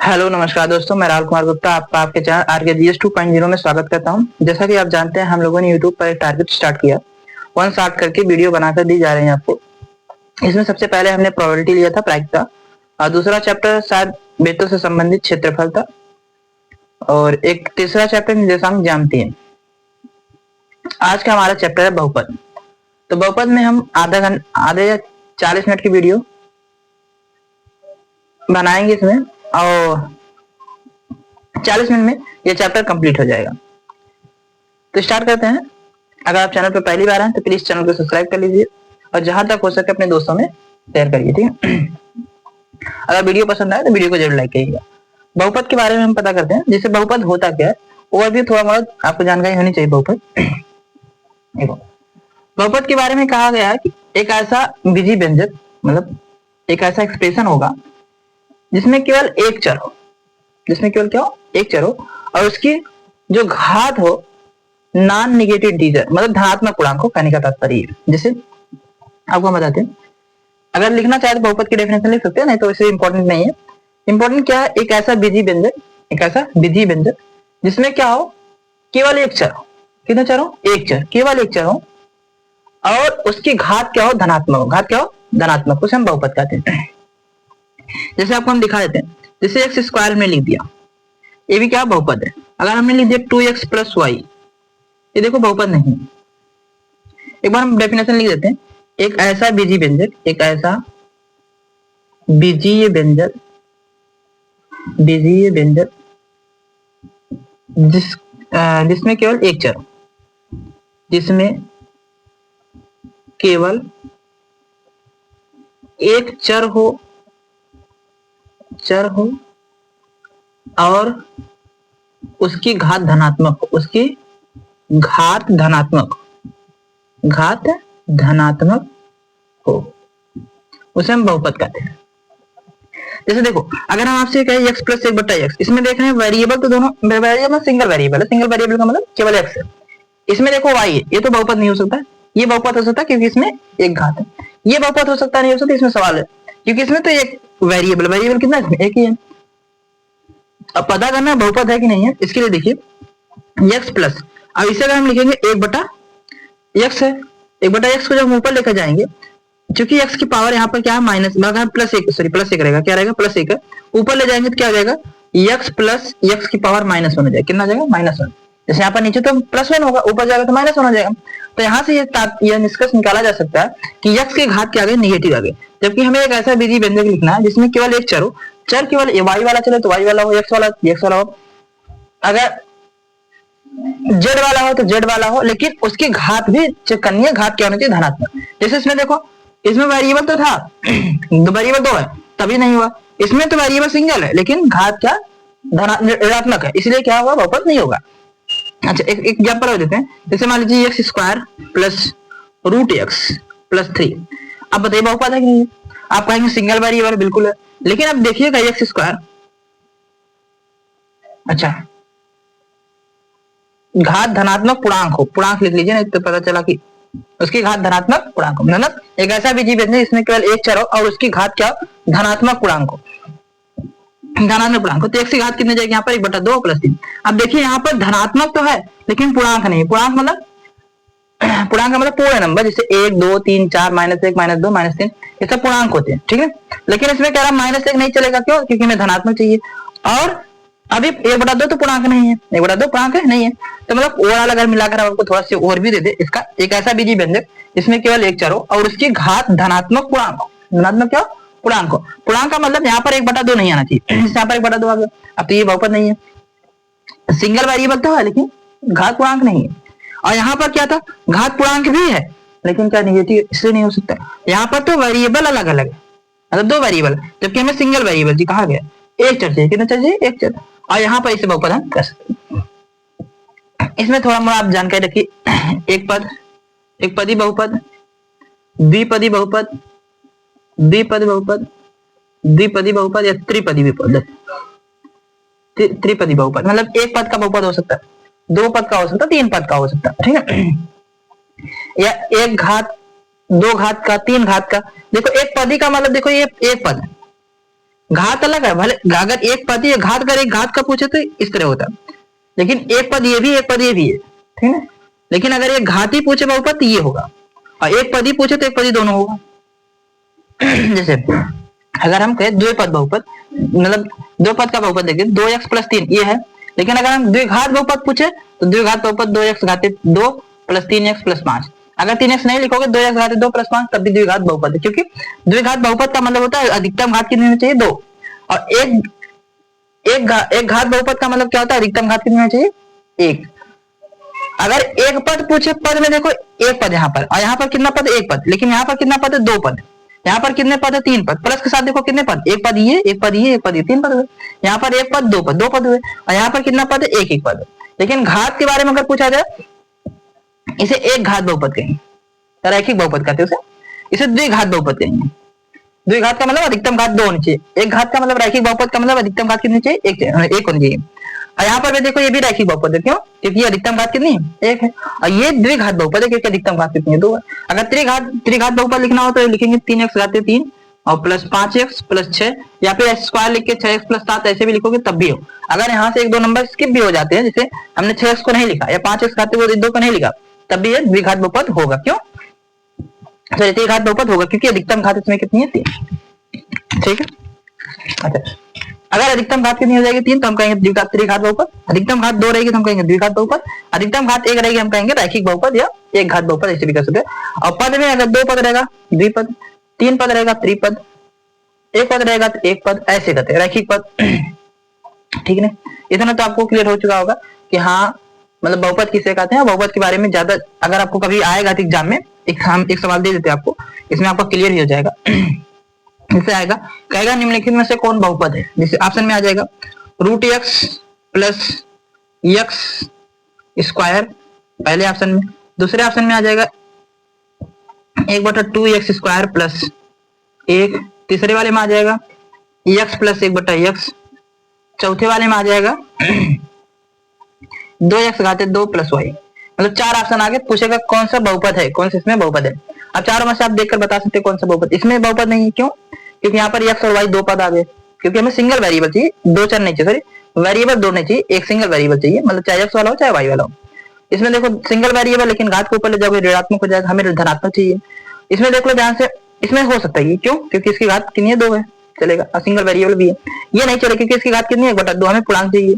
Hello नमस्कार दोस्तों, मैं राहुल कुमार गुप्ता आपका आपके चैनल आरकेजीएस 2.0 में स्वागत करता हूं। जैसा कि आप जानते हैं, हम लोगों ने यूट्यूब पर एक टारगेट स्टार्ट किया, 1 शॉट करके वीडियो बनाकर दी जा रहे हैं आपको। इसमें सबसे पहले हमने प्रोबेबिलिटी लिया था, प्रायिकता, और दूसरा चैप्टर शायद वेक्टर से संबंधित क्षेत्रफल था, और एक तीसरा चैप्टर निर्देशांक ज्यामिति है। आज का हमारा चैप्टर है बहुपद। तो बहुपद में हम आधे या 40 मिनट की वीडियो बनाएंगे इसमें, और 40 मिनट में ये चैप्टर कंप्लीट हो जाएगा। तो स्टार्ट करते हैं। अगर आप चैनल पर पहली बार हैं तो प्लीज चैनल को सब्सक्राइब कर लीजिए, और जहां तक हो सके अपने दोस्तों में शेयर करिए, ठीक है। अगर वीडियो पसंद आए तो वीडियो को जरूर लाइक करिएगा। बहुपद के बारे में हम पता करते हैं, जैसे बहुपद होता क्या है, ओवरव्यू थोड़ा बहुत आपको जानकारी होनी चाहिए। बहुपद देखो, बहुपद के बारे में कहा गया है कि एक ऐसा बीजी व्यंजक, मतलब एक ऐसा एक्सप्रेशन होगा जिसमें केवल एक चर हो, जिसमें केवल क्या हो, एक चर हो, और उसकी जो घात हो नॉन नेगेटिव इंटीजर, मतलब धनात्मक पूर्णांक हो, कहने का तात्पर्य है। जैसे आपको हम बताते हैं, अगर लिखना चाहे तो बहुपद की डेफिनेशन लिख सकते हैं, नहीं तो इसे इंपॉर्टेंट नहीं है। इंपॉर्टेंट क्या है, एक ऐसा बीजी व्यंजक, एक ऐसा बीजी व्यंजक जिसमें क्या हो, केवल एक चर हो। कितने चर हो? एक चर, केवल एक चर हो, और उसकी घात क्या हो, धनात्मक हो। घात क्या हो? धनात्मक, उसे हम बहुपद कहते हैं। जैसे आपको हम दिखा देते हैं, जैसे एक्स स्क्वायर में लिख दिया, ये भी क्या बहुपद है। अगर हमने लिख दिया 2x प्लस वाई, ये देखो बहुपद नहीं। एक बार हम डेफिनेशन लिख देते हैं, एक ऐसा बीजी व्यंजक, एक ऐसा बीजीय व्यंजक, बीजीय व्यंजक जिसमें केवल एक चर, जिसमें केवल एक चर हो, चर हो, और उसकी घात धनात्मक हो, उसकी घात धनात्मक, घात धनात्मक हो, उसे हम बहुपद कहते हैं। जैसे देखो, अगर हम आपसे कहें x प्लस 1/x, इसमें देख रहे हैं वेरिएबल तो दोनों वेरिएबल सिंगल वेरिएबल है, सिंगल वेरिएबल का मतलब केवल x है। इसमें देखो y है, ये तो बहुपद नहीं हो सकता। ये बहुपद हो सकता है क्योंकि इसमें एक घात है। ये बहुपद हो सकता नहीं हो सकता, इसमें सवाल है, क्योंकि इसमें तो एक वेरिएबल, वेरिएबल कितना है, एक ही है। अब पता करना बहुपद है कि नहीं है, इसके लिए देखिए x प्लस, अब इसे अगर हम लिखेंगे 1/x है, 1/x को जब हम ऊपर लेकर जाएंगे, क्योंकि x की पावर यहाँ पर क्या है, माइनस, प्लस 1, सॉरी प्लस 1 रहेगा, क्या रहेगा, प्लस 1 है। ऊपर ले जाएंगे तो क्या हो जाएगा, x प्लस x की पावर -1 हो जाएगा। कितना हो जाएगा, -1। जैसे यहाँ पर नीचे तो +1 होगा, ऊपर जाएगा तो -1 हो जाएगा। तो यहाँ से ये निष्कर्ष निकाला जा सकता है कि x की घात क्या आ गई, नेगेटिव आ गई। जबकि हमें एक ऐसा बीजी व्यंजक लिखना है जिसमें केवल एक चर हो, चर केवल y वाला चले तो y वाला हो, x वाला हो, अगर z वाला हो तो z वाला हो, लेकिन उसकी घात भी चेक करनी है, घात क्या होनी चाहिए, धनात्मक। जैसे इसमें देखो, इसमें वेरिएबल तो था, वेरिएबल 2 है, तभी नहीं हुआ। इसमें तो वेरिएबल सिंगल है, लेकिन घात क्या, ऋणात्मक है, इसलिए क्या होगा, बहुपद नहीं होगा। अच्छा, एक एग्जांपल और देते हैं। जैसे मान लीजिए x square plus √x plus 3, अब बताइए बहुपद है कि नहीं है। आप कहेंगे सिंगल वेरिएबल, बिल्कुल है, लेकिन अब देखिएगा x स्क्वायर, अच्छा घात धनात्मक पूर्णांक हो, पूर्णांक लिख लीजिए, नहीं तो पता चला कि उसकी घात धनात्मक पूर्णांक हो, मतलब एक ऐसा बीजी व्यंजक इसमें केवल एक चर हो और उसकी घात क्या, धनात्मक पूर्णांक हो, धनात्मक पूर्णांक हो। तो x की घात कितने जाएगी यहाँ पर, 1/2 प्लस 3। अब देखिए यहाँ पर धनात्मक तो है लेकिन पूर्णांक नहीं है। पूर्णांक मतलब, पूर्णांक का मतलब पूर्ण नंबर, जैसे 1 2 3 4 -1 -2 -3, ये सब पूर्णांक होते हैं, ठीक है। लेकिन इसमें कह रहा -1 नहीं चलेगा, क्यों, क्योंकि हमें धनात्मक चाहिए। और अभी 1/2 तो पूर्णांक नहीं है, 1/2 पूर्णांक है नहीं है। तो मतलब ओवरऑल अगर मिलाकर आपको थोड़ा सा और भी दे दे, इसका एक ऐसा बीजी व्यंजक इसमें केवल एक चर हो और उसकी घात धनात्मक पूर्णांक हो। धनात्मक क्या, पूर्णांक हो। पूर्णांक का मतलब यहाँ पर 1/2 नहीं आना चाहिए, यहाँ पर 1/2 आ गया। अब तो ये बहुपद नहीं है, सिंगल वेरिएबल तो है लेकिन घात पूर्णांक नहीं है। और यहाँ पर क्या था, घात पूर्णांक भी है लेकिन क्या नेगेटिव, इसलिए नहीं हो सकता। यहाँ पर तो वेरिएबल अलग अलग है, मतलब 2 वेरिएबल, जबकि हमें सिंगल वेरिएबल जी कहा गया, एक चर चाहिए। कितना चाहिए, एक चर। और यहाँ पर इसे बहुपद हम कर सकते हैं। इसमें थोड़ा मोड़ा आप जानकारी रखिए, एक पद, एक पदी बहुपद, द्विपदी बहुपद, द्विपदी बहुपद, द्विपदी बहुपद या त्रिपदी बहुपद। त्रिपदी बहुपद मतलब एक पद का बहुपद हो सकता है, 2 पद का हो सकता है, 3 पद का हो सकता है, ठीक है। या 1 घात, 2 घात का, 3 घात का। देखो एक पदी का मतलब, देखो ये एक पद है, घात अलग है, भले अगर एक पद ही घात, अगर एक घात का पूछे तो इस तरह होता है, लेकिन एक पद ये भी एक पद ये भी है, ठीक है। लेकिन अगर एक घात ही पूछे बहुपद तो ये होगा, और एक पद ही पूछे तो एक पद ही दोनों होगा। जैसे अगर हम कहें द्विपद बहुपद, मतलब दो पद का बहुपद देखिए 2x + 3 ये है, लेकिन अगर हम द्विघात बहुपद पूछे तो द्विघात बहुपद 2x घातित 2 + 3x + 5। अगर 3x नहीं लिखोगे 2x घातित 2 + 5 तब भी द्विघात बहुपद है, क्योंकि द्विघात बहुपद का मतलब होता है अधिकतम घात कितनी होनी चाहिए 2, और एक घात बहुपद का मतलब क्या होता है अधिकतम घात कितनी होनी चाहिए 1। अगर एक पद पूछे, पद में देखो एक पद यहाँ पर, और यहाँ पर कितना पद एक पद, लेकिन यहाँ पर कितना पद है 2 पद, यहाँ पर कितने पद है 3 पद, प्लस के साथ देखो कितने पद, एक पद ये एक पद ये एक पद ये 3 पद हुए, यहाँ पर एक पद 2 पद 2 पद हुए, और यहाँ पर कितना पद है एक पद। लेकिन घात के बारे में अगर पूछा जाए इसे एक घात बहुपद कहेंगे, रैखिक बहुपद कहते हैं इसे द्विघात बहुपद कहेंगे। द्विघात का मतलब अधिकतम घात 2 होनी चाहिए, एक घात का मतलब रैखिक बहुपद का मतलब अधिकतम घात कितनी चाहिए एक होनी चाहिए। और यहाँ पर भी देखो ये भी रैखिक बहुपद है, क्यों? क्योंकि ये अधिकतम घात कितनी है 1 है, और ये द्विघात बहुपद है क्योंकि अधिकतम घात कितनी है 2 है। अगर त्रिघात बहुपद लिखना हो तो लिखेंगे 3x घातित 3 और प्लस 5x + 6, या फिर स्क्वायर लिख के 6x + 7 ऐसे भी लिखोगे तब भी हो। अगर यहाँ से 1-2 नंबर स्किप भी हो जाते हैं, जैसे हमने 6x को नहीं लिखा या 5x घातित 2 को नहीं लिखा, तब भी ये द्विघात बहुपद होगा, क्यों? तो त्रिघात बहुपद होगा क्योंकि अधिकतम घात इसमें कितनी है 3, ठीक है। अच्छा, अगर अधिकतम घात कितनी हो जाएगी 3 तो हम कहेंगे द्विघात त्रिघात बहुपद, अधिकतम घात 2 रहेगी तो हम कहेंगे द्विघात बहुपद, अधिकतम घात 1 रहेगी हम कहेंगे रैखिक बहुपद या एक घात बहुपद, ऐसे भी कर सकते हैं। और पद में अगर 2 पद रहेगा द्विपद, 3 पद रहेगा त्रिपद, 1 पद रहेगा तो एक पद, ऐसे करते हैं रैखिक पद, ठीक है। इतना तो आपको क्लियर हो चुका होगा कि हाँ मतलब बहुपद किसे कहते हैं। बहुपद के बारे में ज्यादा अगर आपको कभी आएगा तो एग्जाम में हम एक सवाल दे देते हैं आपको, इसमें आपका क्लियर ही हो जाएगा। इससे आएगा, कहेगा निम्नलिखित में से कौन बहुपद है, जैसे ऑप्शन में आ जाएगा √x + x² पहले ऑप्शन में, दूसरे ऑप्शन में आ जाएगा 1/2x² + 1, तीसरे वाले में आ जाएगा x + 1/x, चौथे वाले में आ जाएगा 2x घातित 2 + y। मतलब 4 ऑप्शन आगे पूछेगा कौन सा बहुपद है, कौन सा इसमें बहुपद है। अब चारों में से आप देखकर बता सकते हैं कौन सा बहुपद, इसमें बहुपद नहीं है, क्यों? क्योंकि यहाँ पर x और y 2 पद आ गए, क्योंकि हमें सिंगल वेरिएबल चाहिए, 2 चर नहीं चाहिए, सॉरी वेरिएबल 2 नहीं चाहिए, एक सिंगल वेरिएबल चाहिए, मतलब चाहे x वाला हो चाहे y वाला हो। इसमें देखो सिंगल वेरिएबल, लेकिन घात के ऊपर ले जाओगे ऋणात्मक हो जाएगा, हमें धनात्मक चाहिए। इसमें देख लो ध्यान से, इसमें हो सकता है, क्यों? क्योंकि इसकी घात कितनी है 2 है, चलेगा, और सिंगल वेरिएबल भी है। ये नहीं चलेगा क्योंकि इसकी घात कितनी है 1/2, हमें पूर्णांक चाहिए।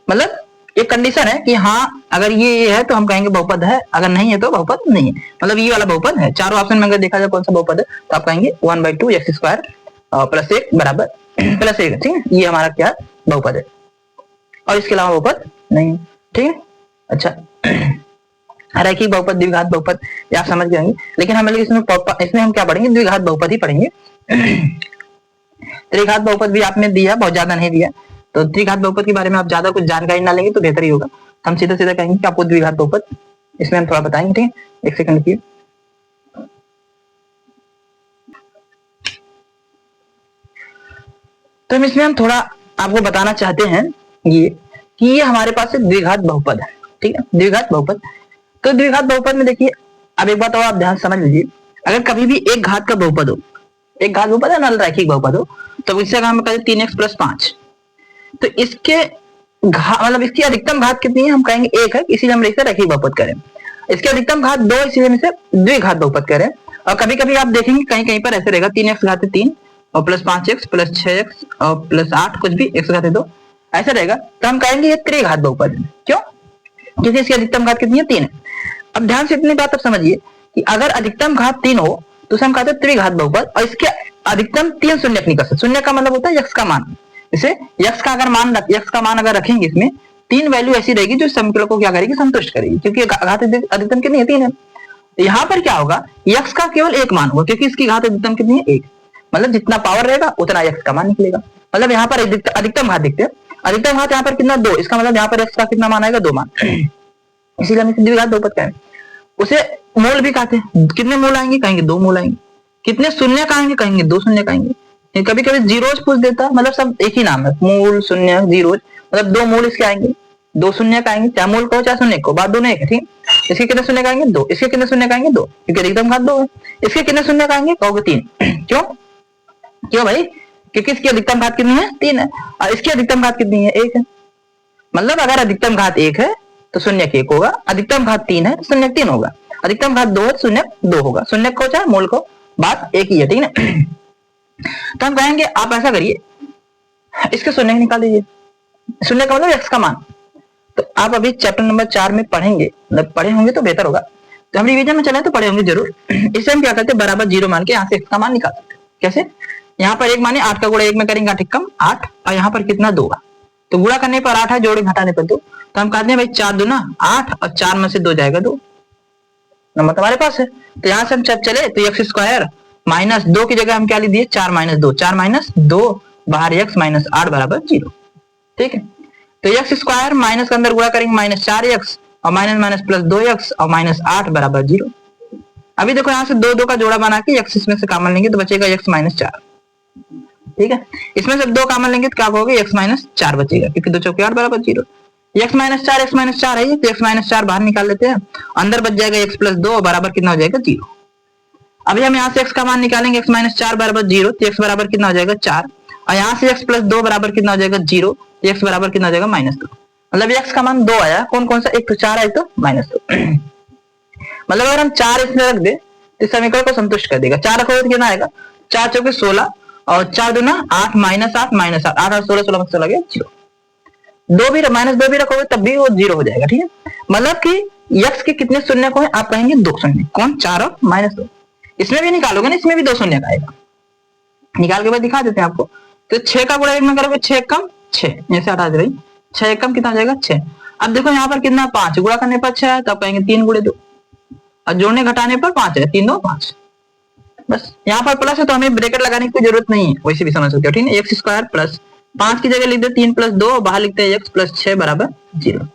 मतलब एक कंडीशन है कि हाँ अगर ये है तो हम कहेंगे बहुपद है, अगर नहीं है तो बहुपद नहीं है, मतलब ये वाला बहुपद है। चारों ऑप्शन में अगर देखा जाए कौन सा बहुपद है तो आप कहेंगे 1/2x² + 1 बराबर +1, ठीक है, ये हमारा क्या बहुपद है, और इसके अलावा बहुपद नहीं है, ठीक है। अच्छा, रैखिक बहुपद द्विघात बहुपद आप समझ गए होंगे, लेकिन हम इसमें हम क्या पढ़ेंगे, द्विघात बहुपद ही पढ़ेंगे। त्रिघात बहुपद भी आपने दिया, बहुत ज्यादा नहीं दिया, तो द्विघात बहुपद के बारे में आप ज्यादा कुछ जानकारी ना लेंगे तो बेहतर ही होगा। हम सीधा सीधा कहेंगे कि आपको द्विघात बहुपद इसमें हम थोड़ा बताएंगे, ठीक है। 1 सेकंड की, तो इसमें हम थोड़ा आपको बताना चाहते हैं ये कि ये हमारे पास द्विघात बहुपद है, ठीक है, द्विघात बहुपद। तो द्विघात बहुपद में देखिए, अब एक बात और आप ध्यान समझ लीजिए, अगर कभी भी एक घात का बहुपद हो, एक घात बहुपद है ना, रैखिक बहुपद हो, तो इससे अगर हम कहें 3x + 5, तो इसके मतलब इसकी अधिकतम घात कितनी है, हम कहेंगे 1 है, इसीलिए हम इसे रैखिक बहुपद करें। इसकी अधिकतम घात 2, इसीलिए हम इसे द्विघात बहुपद करें। और कभी कभी आप देखेंगे कहीं कहीं पर ऐसे रहेगा 3x घातित 3 और + 5x + 6x और + 8 कुछ भी x घातित 2 ऐसा रहेगा, तो हम कहेंगे ये त्रिघात बहुपद है। क्यों? क्योंकि इसकी अधिकतम घात कितनी है 3 है। अब ध्यान से इतनी बात आप समझिए कि अगर अधिकतम घात 3 हो तो उसे हम कहते हैं त्रिघात बहुपद, और इसके अधिकतम 3 शून्य नहीं कर सकते। शून्य का मतलब होता है x का मान, जैसे x का मान अगर रखेंगे इसमें 3 वैल्यू ऐसी रहेगी जो समीकरण को क्या करेगी, संतुष्ट करेगी, क्योंकि घात अधिकतम कितनी है 3 है। यहाँ पर क्या होगा, x का केवल एक मान होगा क्योंकि इसकी घात अधिकतम कितनी है 1, मतलब जितना पावर रहेगा उतना x का मान निकलेगा। मतलब यहाँ पर अधिकतम घात देखते हैं, अधिकतम घात यहाँ पर कितना 2, इसका मतलब यहाँ पर x का कितना मान आएगा 2 मान, इसीलिए हम इसे द्विघात बहुपद कहें। उसे मूल भी कहते हैं, कितने मूल आएंगे, कहेंगे 2 मूल आएंगे। कितने शून्य आएंगे, कहेंगे 2 शून्य आएंगे। कभी कभी जीरोज पूछ देता है, मतलब सब एक ही नाम है, मूल शून्य जीरोज, मतलब 2 मूल इसके आएंगे, 2 शून्य आएंगे, चाहे मूल को चाहे शून्य को, बात दोनों एक है, ठीक। इसके कितने शून्य आएंगे 2, इसके कितने शून्य आएंगे 2, क्योंकि अधिकतम घात 2 है। इसके कितने शून्य आएंगे, कहोगे 3, क्यों? क्यों भाई, क्योंकि इसकी अधिकतम घात कितनी है 3 है और इसकी अधिकतम घात कितनी है 1 है। मतलब अगर अधिकतम घात 1 है तो शून्यक 1 होगा, अधिकतम घात 3 है तो शून्यक 3 होगा, अधिकतम घात 2 है तो शून्यक 2 होगा। शून्यक को चाहे मूल को बात एक ही है, ठीक है। तो हम कहेंगे आप ऐसा करिए, इसके शून्यक निकाल दीजिए। शून्य का मतलब x का मान। तो आप अभी चैप्टर नंबर 4 में पढ़ेंगे, मतलब पढ़े होंगे तो बेहतर होगा, तो हम रिवीजन में चले तो पढ़े होंगे जरूर। इससे हम क्या करते हैं, बराबर 0 मान के यहाँ से x का मान निकाल सकते हैं। कैसे, यहाँ पर 1 माने 8 का गुणा 1 में करेंगे 8 कम 8 और यहाँ पर कितना 2, तो गुणा करने पर 8 है, जोड़े घटाने पर 2, तो हम कहते हैं भाई 4 दूना 8 और 4 में से 2 जाएगा 2, नंबर तुम्हारे पास है। तो यहाँ से हम जब चले तो x स्क्वायर माइनस 2 की जगह हम क्या लिख दिए 4 माइनस 2, 4 माइनस 2 बाहर x माइनस 8 बराबर 0, ठीक है। तो x स्क्वायर माइनस के अंदर गुणा करेंगे माइनस 4x और माइनस माइनस प्लस 2x और माइनस 8 बराबर 0। अभी देखो यहाँ से 2 2 का जोड़ा बना के x इसमें से कॉमन लेंगे तो बचेगा x माइनस 4, ठीक है। इसमें से 2 कॉमन लेंगे तो क्या होगा x माइनस 4 बचेगा, क्योंकि 2 चौके 8 बराबर 0। x माइनस 4 है ये, तो x माइनस 4 बाहर निकाल लेते हैं, अंदर बच जाएगा x प्लस 2 और बराबर कितना हो जाएगा 0। अभी हम यहाँ से x का मान निकालेंगे, x माइनस 4 बराबर 0, तो x बराबर कितना हो जाएगा 4 और यहाँ से x प्लस 2 बराबर कितना हो जाएगा 0, तो x बराबर कितना हो जाएगा माइनस 2। मतलब x का मान 2 आया, कौन कौन सा, एक तो 4 है तो माइनस 2। मतलब अगर हम 4 इसमें रख दे तो समीकरण को संतुष्ट कर देगा। 4 रखोगे तो कितना आएगा, 4 चौके 16 और 4 दूना 8 माइनस 8 माइनस 8, 8 और 16 16 में 16 गया 0। 2 भी माइनस 2 भी रखोगे तब भी वो 0 हो जाएगा, ठीक है। मतलब कि x के कितने शून्य को है, आप कहेंगे 2 शून्य, कौन 4 और माइनस 2। इसमें भी निकालोगे ना, इसमें भी 2 शून्य का आएगा, निकाल के बाद दिखा देते हैं आपको। तो 6 का गुणा 1 में करोगे 6 कम 6, ऐसे हटा दे भाई, 6 कम कितना हो जाएगा 6। अब देखो यहाँ पर कितना 5, गुणा करने पर 6 है तो आप कहेंगे 3 गुणे 2 और जोड़ने घटाने पर 5 है, 3 2 5। बस यहाँ पर प्लस है तो हमें ब्रैकेट लगाने की कोई जरूरत नहीं है, वैसे भी समझ सकते हो, ठीक है। x स्क्वायर प्लस 5 की जगह लिख दे 3 प्लस 2, बाहर लिखते हैं x प्लस 6 बराबर 0,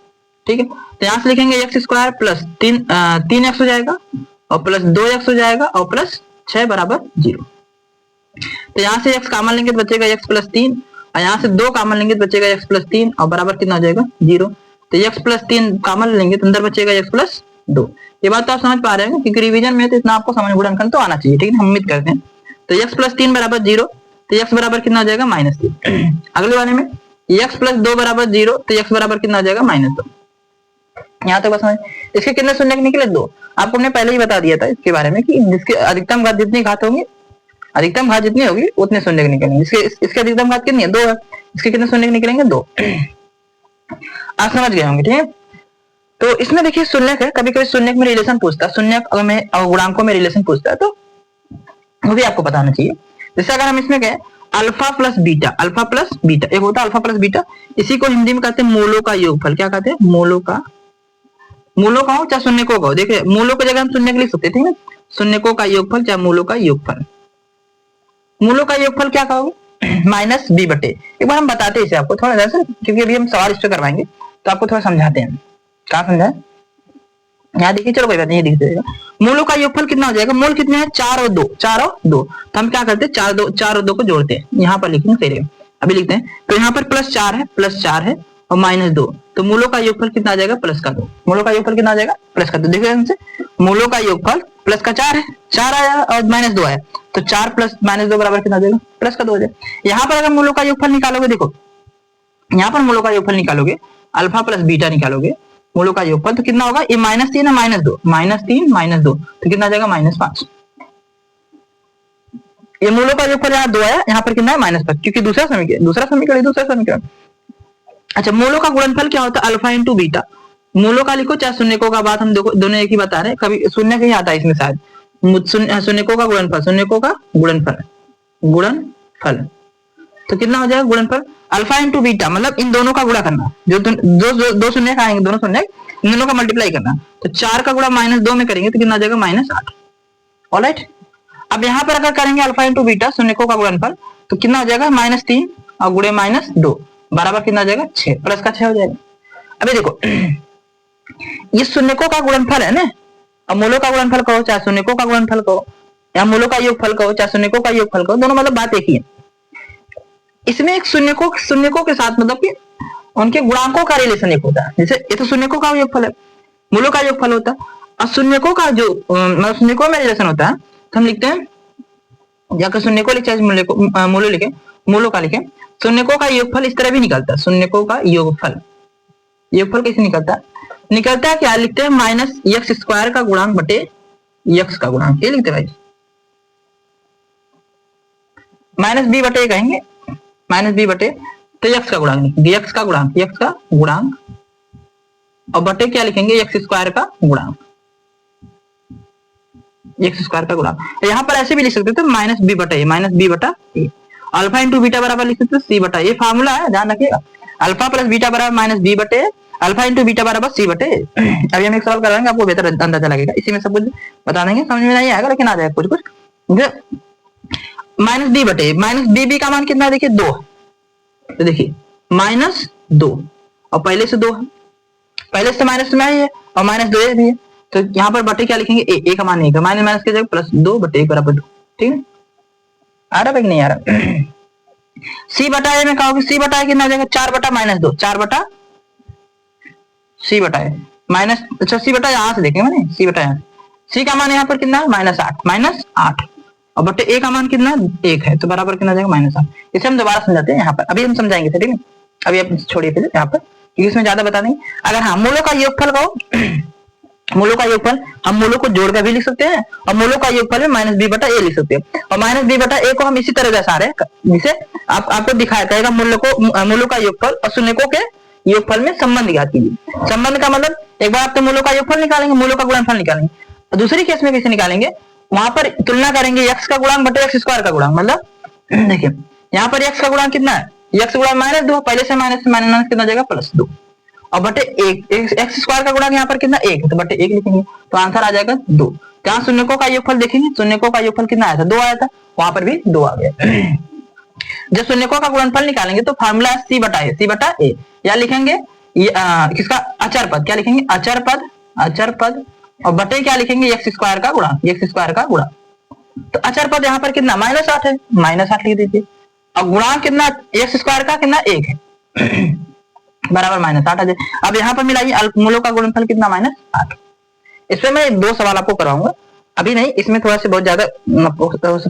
ठीक है। तो यहाँ से लिखेंगे x स्क्वायर प्लस 3x हो जाएगा और प्लस 2x हो जाएगा और प्लस 6 बराबर 0। तो यहाँ से x कॉमन लेंगे तो बचेगा x प्लस 3 और यहाँ से 2 कॉमन लेंगे तो बचेगा x प्लस 3 और बराबर कितना हो जाएगा 0। तो x प्लस 3 कॉमन लेंगे तो अंदर बचेगा x प्लस 2। ये बात तो आप समझ पा रहे हैं, क्योंकि रिवीजन में तो इतना आपको समझ गुणनखंड तो आना चाहिए, ठीक है, हम उम्मीद करते हैं। तो x प्लस 3 बराबर 0, तो x बराबर कितना हो जाएगा माइनस 3। अगले वाले में x प्लस 2 बराबर 0, तो x बराबर कितना हो जाएगा माइनस 2। यहाँ तक बस समझ। इसके कितने शून्य निकले 2, आपको हमने पहले ही बता दिया था इसके बारे में कि जिसके अधिकतम घात जितनी घात होंगी, अधिकतम घात जितनी होगी उतने शून्य निकलेंगे। इसके अधिकतम घात कितनी है 2 है, इसके कितने शून्य निकलेंगे 2। आप समझ गए होंगे, ठीक है। तो इसमें देखिए शून्यक है, कभी कभी शून्यक में रिलेशन पूछता है, शून्यक में और गुणांकों में रिलेशन पूछता है, तो वो भी आपको पता होना चाहिए। जैसे अगर हम इसमें कहें alpha plus beta, alpha plus beta, एक होता है अल्फा प्लस बीटा, इसी को हिंदी में कहते हैं मूलों का योगफल। क्या कहते हैं, मूलों का हो चाहे शून्यकों का हो। देखिए मूलों की जगह हम शून्यक लिख सकते थे, शून्यकों का योगफल चाहे मूलों का योगफल। मूलों का योगफल क्या कहोगे माइनस बी बटे। एक बार हम बताते हैं इसे आपको थोड़ा जैसे, क्योंकि अभी हम सवाल इस पे करवाएंगे तो आपको थोड़ा समझाते हैं। क्या समझाए, यहाँ देखिए, चलो कोई बात नहीं, ये दिख जाएगा। मूलों का योगफल कितना हो जाएगा, मूल कितने हैं 4 और 2, 4 और 2, तो हम क्या करते हैं 4 और 2 को जोड़ते हैं, यहाँ पर लिखेंगे फिर अभी लिखते हैं। तो यहाँ पर प्लस 4 है और माइनस 2, तो मूलों का योगफल कितना आ जाएगा प्लस का 2। मूलों का योगफल कितना आ जाएगा प्लस का 2। देखिए हमसे मूलों का योगफल प्लस का 4 है, 4 आया और माइनस 2 आया, तो 4 प्लस माइनस 2 बराबर कितना आ जाएगा प्लस का 2 हो जाएगा। यहाँ पर अगर मूलों का योगफल निकालोगे, देखो यहाँ पर मूलों का योगफल निकालोगे, अल्फा प्लस बीटा निकालोगे मूलों का योगफल, तो कितना होगा, ये -3 है -2, -3 -2, तो कितना आ जाएगा -5। ये मूलों का योगफल यहाँ 2 आया, यहाँ पर कितना है -5, क्योंकि दूसरा समीकरण। अच्छा, मूलों का गुणनफल क्या होता है, अल्फा इंटू बीटा। मूलों का लिखो चाहे शून्यकों का, बात हम दोनों एक ही बता रहे हैं, कभी शून्य कहीं आता है इसमें शायद। शून्यकों का गुणनफल, तो कितना हो जाएगा गुणनफल अल्फा इंटू बीटा, मतलब इन दोनों का गुणा करना, जो दो शून्य आएंगे, दोनों शून्य इन दोनों का मल्टीप्लाई करना। तो 4 का गुणा -2 में करेंगे तो कितना आ जाएगा -8। ऑलराइट, अब यहाँ पर अगर करेंगे अल्फा इंटू बीटा शून्यकों का गुणनफल, तो कितना हो जाएगा -3 और गुणे -2 बराबर कितना आ जाएगा 6, प्लस का 6 हो जाएगा। अभी देखो ये शून्यकों का गुणनफल है ना, अब मूलों का गुणनफल कहो चाहे शून्यकों का गुणनफल कहो, या मूलों का योगफल कहो चाहे शून्यकों का योगफल कहो, दोनों मतलब बात एक ही है। इसमें एक शून्यकों के साथ मतलब कि उनके गुणांकों का रिलेशन एक होता है। जैसे ये तो शून्यकों का योगफल है, मूलों का योगफल होता है, और शून्यकों का जो मतलब शून्यकों में रिलेशन होता है, तो हम लिखते हैं, या शून्यकों लिखे मूलों लिखे, मूलों का लिखे, शून्यकों का योगफल इस तरह भी निकलता है, शून्यकों का योगफल, योगफल कैसे निकलता है? निकलता है क्या लिखते हैं, माइनस एक्स स्क्वायर का गुणांक बटे एक्स का गुणांक, ये लिखते हैं भाई, माइनस बी बटे कहेंगे, माइनस बी बटे तो एक्स का गुणांक, एक्स का गुणांक, एक्स का गुणांक और बटे क्या लिखेंगे, एक्स स्क्वायर का गुणांक, एक्स स्क्वायर का गुणांक। यहाँ पर ऐसे भी लिख सकते थे माइनस बी बटा ए, माइनस बी बटा ए, अल्फा इंटू बीटा बराबर लिख सकते सी बटा, ये फार्मूला है ध्यान रखिएगा, अल्फा प्लस बीटा बराबर माइनस बी बटे, अल्फा इंटू बीटा बराबर सी बटे। अभी हम एक सवाल कराएंगे, आपको बेहतर अंदाजा लगेगा, इसी में सब कुछ बता देंगे, समझ में नहीं आएगा लेकिन आ जाएगा कुछ कुछ। माइनस बी बटे, माइनस बी का मान कितना है देखिए 2, तो देखिए माइनस 2 और पहले से 2 है, पहले से माइनस में है और माइनस 2 भी है, तो यहाँ पर बटे क्या लिखेंगे, ए का मान 1 है, माइनस माइनस की जगह प्लस 2 बटे 1 बराबर 2, ठीक है, आ रहा है कि नहीं आ रहा? सी बटा ए में कहोगे, सी बटा ए कितना हो जाएगा, 4 बटा माइनस 2, 4 बटा सी बटा ए माइनस, अच्छा सी बटा यहाँ से देखेंगे मैंने, सी बटा यहाँ, सी का मान यहाँ पर कितना है माइनस 8 और बटे ए का मान कितना 1 है, तो बराबर कितना जाएगा माइनस 8। इसे हम दोबारा समझाते हैं यहाँ पर, अभी हम समझाएंगे, ठीक है, अभी आप छोड़िए फिर यहाँ पर, क्योंकि इसमें ज्यादा बता देंगे। अगर हाँ मूलों का योगफल कहो, मूलों का योगफल हम मूलों को जोड़कर भी लिख सकते हैं और मूलों का योगफल में माइनस बी बटा ए लिख सकते हैं, और माइनस बी बटा ए को हम इसी तरह दर्शा रहे हैं, जिसे आपको दिखाया कहेगा मूलों का योगफल और शून्यकों के योगफल में संबंध ज्ञात कीजिए। संबंध का मतलब एक बार आप तो मूलों का योगफल निकालेंगे, मूलों का गुणनफल निकालेंगे, और दूसरी केस में कैसे निकालेंगे, वहां पर तुलना करेंगे एक्स का गुणांक बटे एक्स स्क्वायर का गुणांक, मतलब देखिए यहाँ पर एक्स का गुणांक कितना है, एक्स गुणांक माइनस 2, पहले से माइनस माइनस कितना जाएगा प्लस 2 और बटे 1, एक्स स्क्वायर का गुणांक यहाँ पर कितना 1 है, तो बटे 1 लिखेंगे, तो आंसर आ जाएगा 2। जहां शून्यकों का योगफल देखेंगे, शून्यकों का योगफल कितना आया था 2 आया था, वहां पर भी 2 आ गया। जब शून्यकों का गुणनफल निकालेंगे तो फार्मूला है सी बटा ए, या लिखेंगे किसका अचर पद, क्या लिखेंगे अचर पद और बटे क्या लिखेंगे एक्स स्क्वायर का गुणांक, एक्स स्क्वायर का गुणांक, तो अचर पद यहाँ पर कितना माइनस 8 है, माइनस 8 लिख दीजिए, और गुणांक कितना एक्स स्क्वायर का कितना 1 है बराबर माइनस 8 आ जाए। अब यहाँ पर मिलाइए मूलों का गुणनफल कितना माइनस 8। इसमें मैं 2 सवाल आपको करवाऊंगा, अभी नहीं, इसमें थोड़ा से बहुत ज्यादा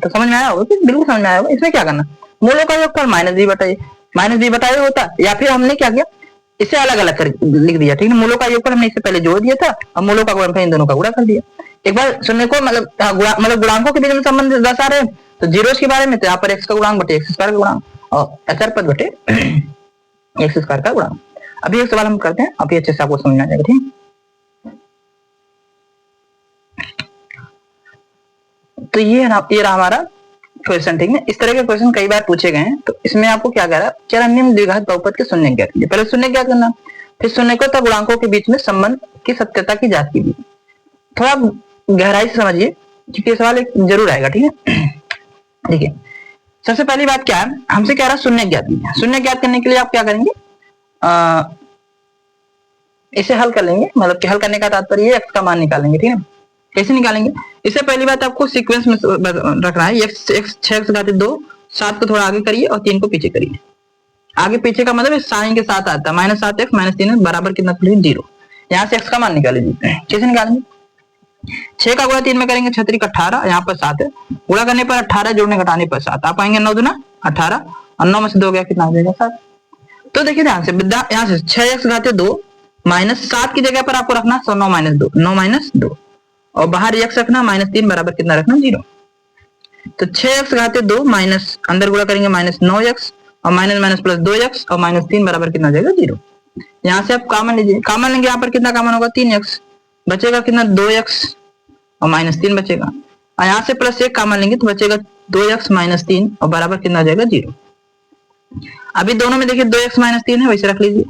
समझ में आया होगा, बिल्कुल समझ में आया होगा। इसमें क्या करना, मूलों का योगफल माइनस बी बटा ए होता, या फिर हमने क्या किया इसे अलग अलग कर लिख दिया, ठीक है, मूलों का योगफल हमने इससे पहले जोड़ दिया था और मूलों का गुणनफल इन दोनों का गुणा कर दिया। एक बार शून्य को मतलब गुणांकों के बीच में संबंध दर्शा रहे तो जीरोस के बारे में, तो यहाँ पर एक्स का गुणांक बटे एक्स स्क्वायर का गुणांक और अचर पद बटे एक्स स्क्वायर का गुणांक। अभी एक सवाल हम करते हैं, अभी अच्छे से आपको समझ में आ जाएगा, ठीक। तो ये रहा हमारा क्वेश्चन, ठीक है। इस तरह के क्वेश्चन कई बार पूछे गए हैं, तो इसमें आपको क्या कह रहा है, कह रहा निम्न द्विघात बहुपद के शून्य ज्ञात कीजिए। पहले शून्य ज्ञात करना, फिर शून्यकों तथा गुणांकों के बीच में संबंध की सत्यता की जांच कीजिए। थोड़ा गहराई से समझिए क्योंकि ये सवाल एक जरूर आएगा, ठीक है। देखिए सबसे पहली बात क्या है, हमसे कह रहा है शून्य ज्ञात कीजिए। शून्य ज्ञात करने के लिए आप क्या करेंगे, इसे हल कर लेंगे, मतलब कि हल करने का तात्पर्य एक्स का मान निकालेंगे, ठीक है। कैसे निकालेंगे, इससे पहली बात आपको सीक्वेंस में रखना है, एक्स 6 घात 2, 7 को थोड़ा आगे करिए और 3 को पीछे करिए। आगे पीछे का मतलब साइन के साथ आता है, -7x -3 बराबर कितना 0। यहाँ से x का मान निकाल लीजिए। कैसे निकालेंगे, 6 का गुणा 3 में करेंगे, 6 × 18, यहाँ पर 7 है, गुणा करने पर 18, जोड़ने घटाने पर 7, आप आएंगे 9 दूना 18 और 9 में से 2 गया कितना हो जाएगा 7। तो देखिए ध्यान से, यहाँ से 6x घात 2 -7 की जगह पर आपको रखना 9 - 2 और बाहर x रखना -3 बराबर कितना रखना 0। तो 6x घात 2 माइनस अंदर गुणा करेंगे -9x और माइनस प्लस 2x और -3 बराबर कितना जाएगा 0। यहाँ से आप कॉमन लीजिए, कॉमन लेंगे, यहाँ पर कितना कॉमन होगा 3x, बचेगा कितना 2x और -3 बचेगा, और यहाँ से प्लस 1 कॉमन लेंगे तो बचेगा 2x -3 और बराबर कितना आ जाएगा 0। अभी दोनों में देखिए 2x -3 है, वैसे रख लीजिए।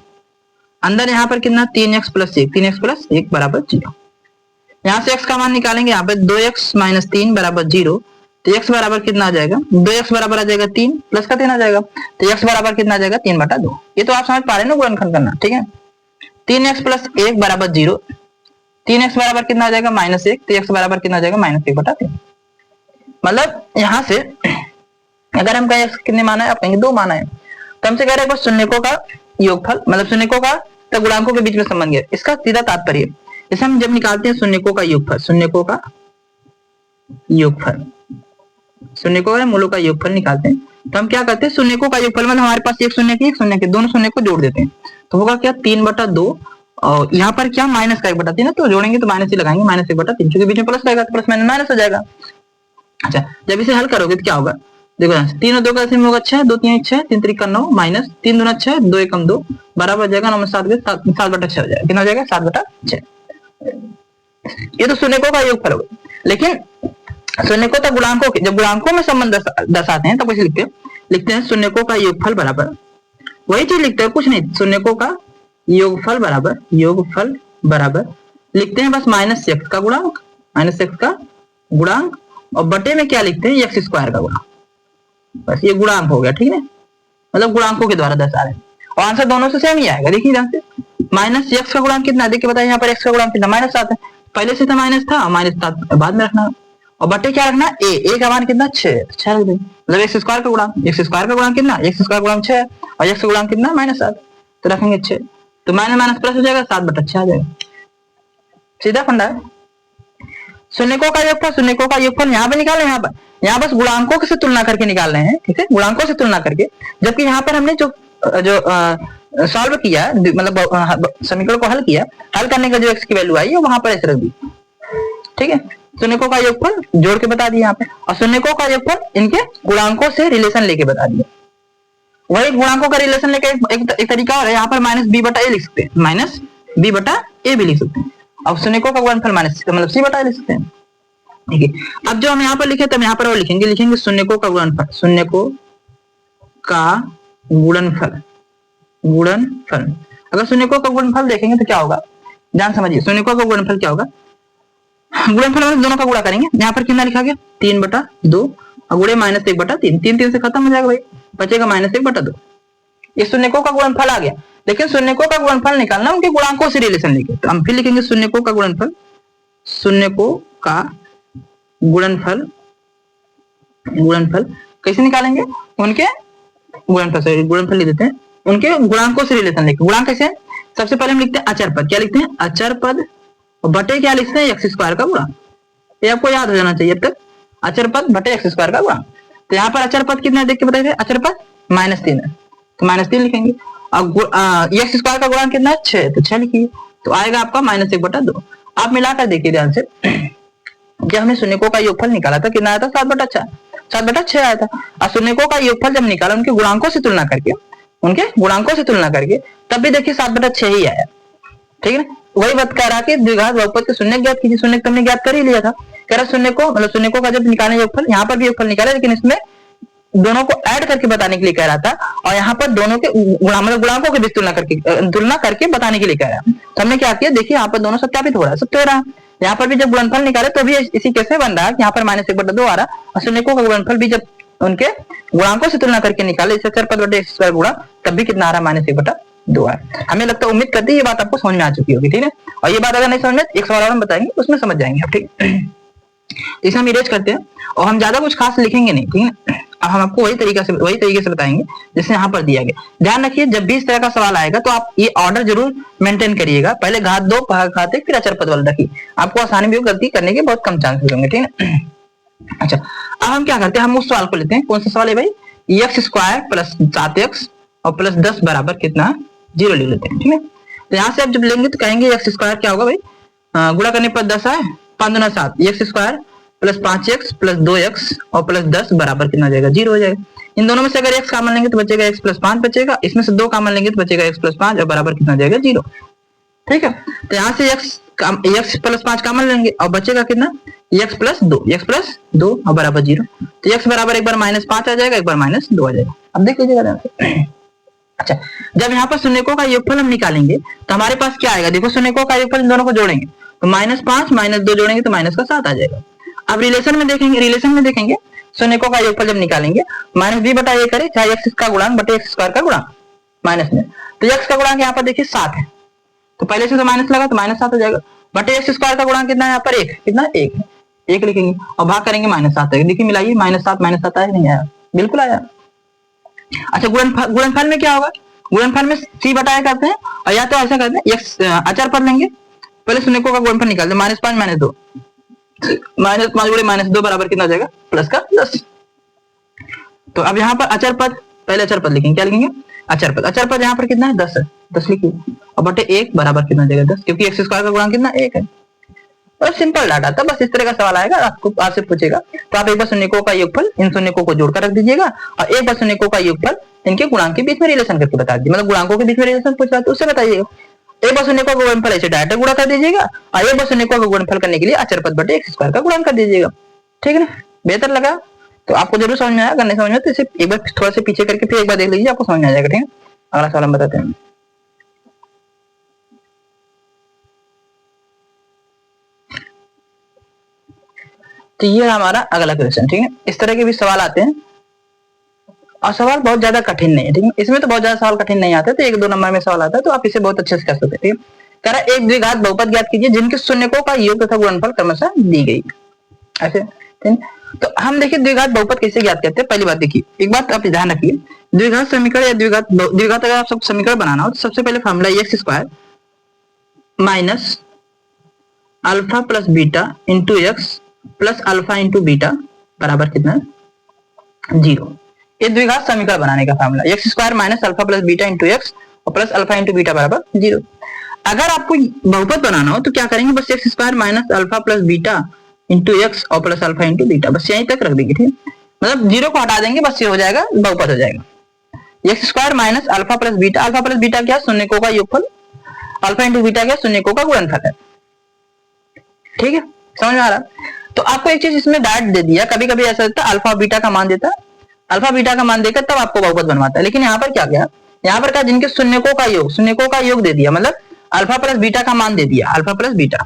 अंदर यहाँ पर कितना 3x + 1, 3x + 1 बराबर 0। यहाँ से x का मान निकालेंगे, यहाँ पे 2x -3 बराबर 0, तो x बराबर कितना आ जाएगा, 2x बराबर आ जाएगा 3 प्लस का 3 आ जाएगा, तो x बराबर कितना आ जाएगा 3/2। ये तो आप समझ पा रहे हैं ना गुणनखंड करना, ठीक है। 3x + 1 बराबर 0, 3x बराबर कितना आ जाएगा -1, तो x बराबर कितना आ जाएगा -1/3। मतलब यहाँ से अगर हम कहें x कितने माना है, आप कहेंगे 2 माना है, तो हमसे कह रहे हैं शून्यकों का योगफल, मतलब शून्यकों का तो गुणांकों के बीच में संबंध है, इसका सीधा तात्पर्य। जैसे हम जब निकालते हैं शून्यकों का योगफल, शून्यकों का मूलों का योगफल निकालते हैं, तो हम क्या करते हैं, शून्य का योगफल मतलब हमारे पास एक शून्य के दोनों शून्य को जोड़ देते हैं, तो होगा क्या 3/2, और यहाँ पर क्या माइनस का 1/3 है, तो जोड़ेंगे तो माइनस ही लगाएंगे, -1/3, क्योंकि बीच में प्लस रहेगा तो प्लस माइनस माइनस हो जाएगा। अच्छा, जब इसे हल करोगे तो क्या होगा, देखो 3 और 2 का ऐसे में होगा 6, 2 3 6, 3 3 9 माइनस 3 दूना 6, 2 1 2 बराबर हो जाएगा 9 में 7 7/6 हो जाएगा। कितना हो जाएगा, 7/6। ये तो शून्य का योगफल होगा। लेकिन शून्य को तो गुणांकों के, जब गुणांकों में संबंध दर्शाते हैं तो कैसे लिखते हैं शून्य का योगफल बराबर, वही चीज लिखते हैं, कुछ नहीं, शून्य का योगफल बराबर लिखते हैं बस -x का गुणांक, -x का गुणांक, और बटे में क्या लिखते हैं, x² का गुणांक। बस ये गुणांक हो गया, ठीक है, मतलब गुणांकों के द्वारा दर्शा रहे हैं, और आंसर दोनों से सेम ही आएगा। देखिए ध्यान से, -x का गुणांक कितना, देखिए बताइए यहाँ पर x का गुणांक कितना, -7 है, पहले से था माइनस था, -7 बाद में रखना, और बटे क्या रखना, a का मान कितना 6 रख देंगे, मतलब x² का गुणांक, x² का गुणांक कितना, x² का गुणांक 6 और x का गुणांक कितना -7, तो रखेंगे 6, तो माइनस माइनस प्लस हो जाएगा, 7/6 आ जाएगा, सीधा फंडा है। शून्यकों का योगफल यहाँ पे निकाले, यहाँ बस गुणांकों से तुलना करके निकाल रहे हैं, ठीक है, गुणांकों से तुलना करके, जबकि यहाँ पर हमने जो सॉल्व किया, मतलब समीकरण को हल किया, हल करने का जो x की वैल्यू आई है वहां पर ऐसे रख दी, ठीक है। शून्यकों का योगफल जोड़ के बता दिया यहाँ पे, और शून्यकों का योगफल इनके गुणांकों से रिलेशन लेके बता दिया। वही गुणांकों का रिलेशन लेके एक तरीका और है, यहाँ पर -b/a लिख सकते हैं, -b/a भी लिख सकते हैं, अब शून्यकों का गुणनफल मतलब c/a लिख सकते हैं, ठीक है। अब जो हम यहाँ पर लिखे तब यहाँ पर और लिखेंगे शून्यकों का गुणनफल, शून्यकों का गुणनफल, अगर शून्यकों का गुणनफल देखेंगे तो क्या होगा, ध्यान समझिए, शून्यकों का गुणनफल क्या होगा, गुणनफल मतलब दोनों का गुणा करेंगे, यहाँ पर कितना लिखा गया 3/2 और गुणे -1/3, 3 से खत्म हो जाएगा भाई, बचेगा -1/2, ये शून्यकों का गुणनफल आ गया। लेकिन शून्यकों का गुणनफल निकालना उनके गुणांकों से रिलेशन लेके, तो हम फिर लिखेंगे शून्यकों का गुणनफल कैसे निकालेंगे, उनके गुणनफल लिख देते हैं, उनके गुणांकों से रिलेशन लेके। गुणांक कैसे, सबसे पहले हम लिखते हैं अचर पद, क्या लिखते हैं अचर पद, और बटे क्या लिखते हैं x² का गुणांक, ये आपको याद हो जाना चाहिए अब तक, अचर पद बटे x² का गुणांक। तो यहाँ पर अचर पद कितना देख के बताइए, अचर पद -3 है, तो -3 लिखेंगे, और x² का गुणांक कितना है 6, तो 6 लिखिए, तो आएगा आपका -1/2। आप मिलाकर देखिए ध्यान से, जब हमने शून्यकों का योगफल निकाला था कितना आया था, 7/6 आया था, और शून्यकों का योगफल जब निकाला उनके गुणांकों से तुलना करके, तब भी देखिए 7/6 ही आया, ठीक है। वही बात कह रहा कि द्विघात बहुपद के शून्य ज्ञात कीजिए, शून्य हमने ज्ञात कर ही लिया था, कह रहा शून्यकों का जब निकाले योगफल, यहाँ पर भी योगफल निकाला, लेकिन इसमें दोनों को ऐड करके बताने के लिए कह रहा था, और यहाँ पर दोनों के गुणांकों के बीच तुलना करके बताने के लिए कह रहा है। तो हमने क्या किया, देखिए यहाँ पर दोनों सत्यापित हो रहा है, यहाँ पर भी जब गुणनफल निकाले तो भी इसी कैसे बन रहा है, यहाँ पर -1/2 आ रहा, और शून्यकों का गुणनफल भी जब उनके गुणांकों से तुलना करके निकाले, इसे अचर पद बटे x² गुणा, तब भी कितना आ रहा है, -1/2 है। हमें लगता है, उम्मीद करते हैं ये बात आपको समझ में आ चुकी होगी, ठीक है। और ये बात अगर नहीं समझ में, एक सवाल और हम बताएंगे, उसमें समझ जाएंगे आप, ठीक है। इसे हम इरेज करते हैं, और हम ज्यादा कुछ खास लिखेंगे नहीं, ठीक है। अब हम आपको वही तरीके से बताएंगे जैसे यहाँ पर दिया गया। ध्यान रखिए, जब भी इस तरह का सवाल आएगा तो आप ये ऑर्डर जरूर मेंटेन करिएगा, पहले घात 2 घात 1 फिर अचर पद वाला रखिए, आपको आसानी भी गलती करने के बहुत कम चांसेस होंगे, ठीक है। अच्छा, अब हम क्या करते हैं, हम उस सवाल को लेते हैं, कौन सा सवाल है भाई, x² + 7x और +10 बराबर कितना 0 ले लेते हैं, ठीक है। तो यहाँ से आप जब लेंगे तो कहेंगे x² क्या होगा भाई, गुणा करने पर 10 आए, 5 दूना 7, x² + 5x + 2x और +10 बराबर कितना जाएगा, 0 हो जाएगा। इन दोनों में से अगर x कॉमन लेंगे तो बचेगा x + 5 बचेगा, इसमें से 2 कॉमन लेंगे तो बचेगा x + 5 और बराबर कितना जाएगा, 0, ठीक है। तो यहाँ से x + 5 कॉमन लेंगे और बचेगा कितना, x + 2 और बराबर 0, तो x बराबर एक बार -5 आ जाएगा, एक बार -2 आ जाएगा। अब देख लीजिएगा। अच्छा, जब यहाँ पर शून्यकों का योगफल हम निकालेंगे तो हमारे पास क्या आएगा, देखो शून्यकों का योगफल इन दोनों को जोड़ेंगे तो -5 - 2 जोड़ेंगे तो -7 आ जाएगा। अब रिलेशन में देखेंगे शून्यकों का योगफल जब निकालेंगे, -b/a करें, चाहे x का गुणांक बटे x² का गुणांक माइनस में, तो x का गुणांक यहाँ पर देखिए 7 है, तो पहले से तो माइनस लगा तो -7 हो जाएगा, बटे x² का गुणांक कितना है यहाँ पर 1, कितना 1 है, 1 लिखेंगे और भाग करेंगे -7 है, देखिए मिलाइए, -7 आया नहीं आया, बिल्कुल आया। अच्छा, गुणनफल में क्या होगा, गुणनफल में c/a करते हैं, और या तो ऐसा करते हैं x अचर पद लेंगे, पहले शून्यकों का गुणनफल निकालते हैं, -5 - 2, -5 × -2 बराबर कितना हो जाएगा, +10। तो अब यहाँ पर अचर पद, पहले अचर पद लिखेंगे, क्या लिखेंगे? अचर पद। अचर पद यहाँ पर कितना है? 10 है, 10 लिखिए। और बटे 1 बराबर कितना देगा? 10, क्योंकि एक्स स्क्वायर का गुणांक कितना? 1 है। और सिंपल डाटा था, बस इस तरह का सवाल आएगा आपको, आपसे पूछेगा तो आप एक बार शून्यकों का योगफल इन शून्यकों को जोड़कर रख दीजिएगा और एक बार शून्यकों का योगफल इनके गुणांक के बीच में रिलेशन करके बता दीजिए, मतलब गुणांकों के बीच में रिलेशन पूछा तो उससे बताइएगा। एक बार शून्यकों का गुणनफल ऐसे डायरेक्ट गुणा कर दीजिएगा और एक बार शून्यकों का गुणनफल करने के लिए अचर पद बटे एक्स स्क्वायर का गुणन कर दीजिएगा। ठीक है ना? बेहतर लगा तो आपको जरूर समझ में आया, अगर नहीं समझ में तो इसे एक बार थोड़ा सा पीछे करके फिर एक बार देख लीजिए, आपको समझ में आ जाएगा। ठीक है, अगला सवाल हम बताते हैं। तो ये हमारा अगला क्वेश्चन। ठीक है, इस तरह के भी सवाल आते हैं और सवाल बहुत ज्यादा कठिन नहीं है। ठीक है, इसमें तो बहुत ज्यादा सवाल कठिन नहीं आते, तो 1-2 नंबर में सवाल आता है तो आप इसे बहुत अच्छे से कर सकते हैं। ठीक है, कह रहा है एक द्विघात बहुपद ज्ञात कीजिए जिनके शून्यकों का योग तथा गुणनफल क्रमशः दी गई। ऐसे ठीक है, तो हम देखिए द्विघात बहुपद कैसे ज्ञात करते हैं। पहली बात देखिए, एक बात आप ध्यान रखिए, द्विघात समीकरण या द्विघात अगर आप सब समीकरण बनाना हो तो सबसे पहले formula x square minus alpha plus beta into x plus alpha into beta बराबर कितना है? 0। ये द्विघात समीकरण बनाने का formula, x square minus alpha plus beta into x और प्लस अल्फा इंटू बीटा बराबर 0। अगर आपको बहुपद बनाना हो तो क्या करेंगे? बस x square minus alpha plus beta into x और प्लस अल्फा इंटू बीटा, बस यहीं तक रख देंगे। ठीक, मतलब 0 को हटा देंगे, बस ये हो जाएगा, बहुपद हो जाएगा। X square minus alpha plus beta क्या? शून्यकों का योगफल। अल्फा इंटू बीटा क्या? शून्यकों का गुणनफल है। ठीक है, समझ में आ रहा? तो आपको एक चीज इसमें डायरेक्ट दे दिया, कभी कभी ऐसा होता है अल्फा बीटा का मान देता, अल्फा बीटा का मान देकर तब आपको बहुपद बनवाता है, लेकिन यहाँ पर क्या किया? यहाँ पर क्या? जिनके शून्यकों का योग दे दिया, मतलब अल्फा प्लस बीटा का मान दे दिया, अल्फा प्लस बीटा,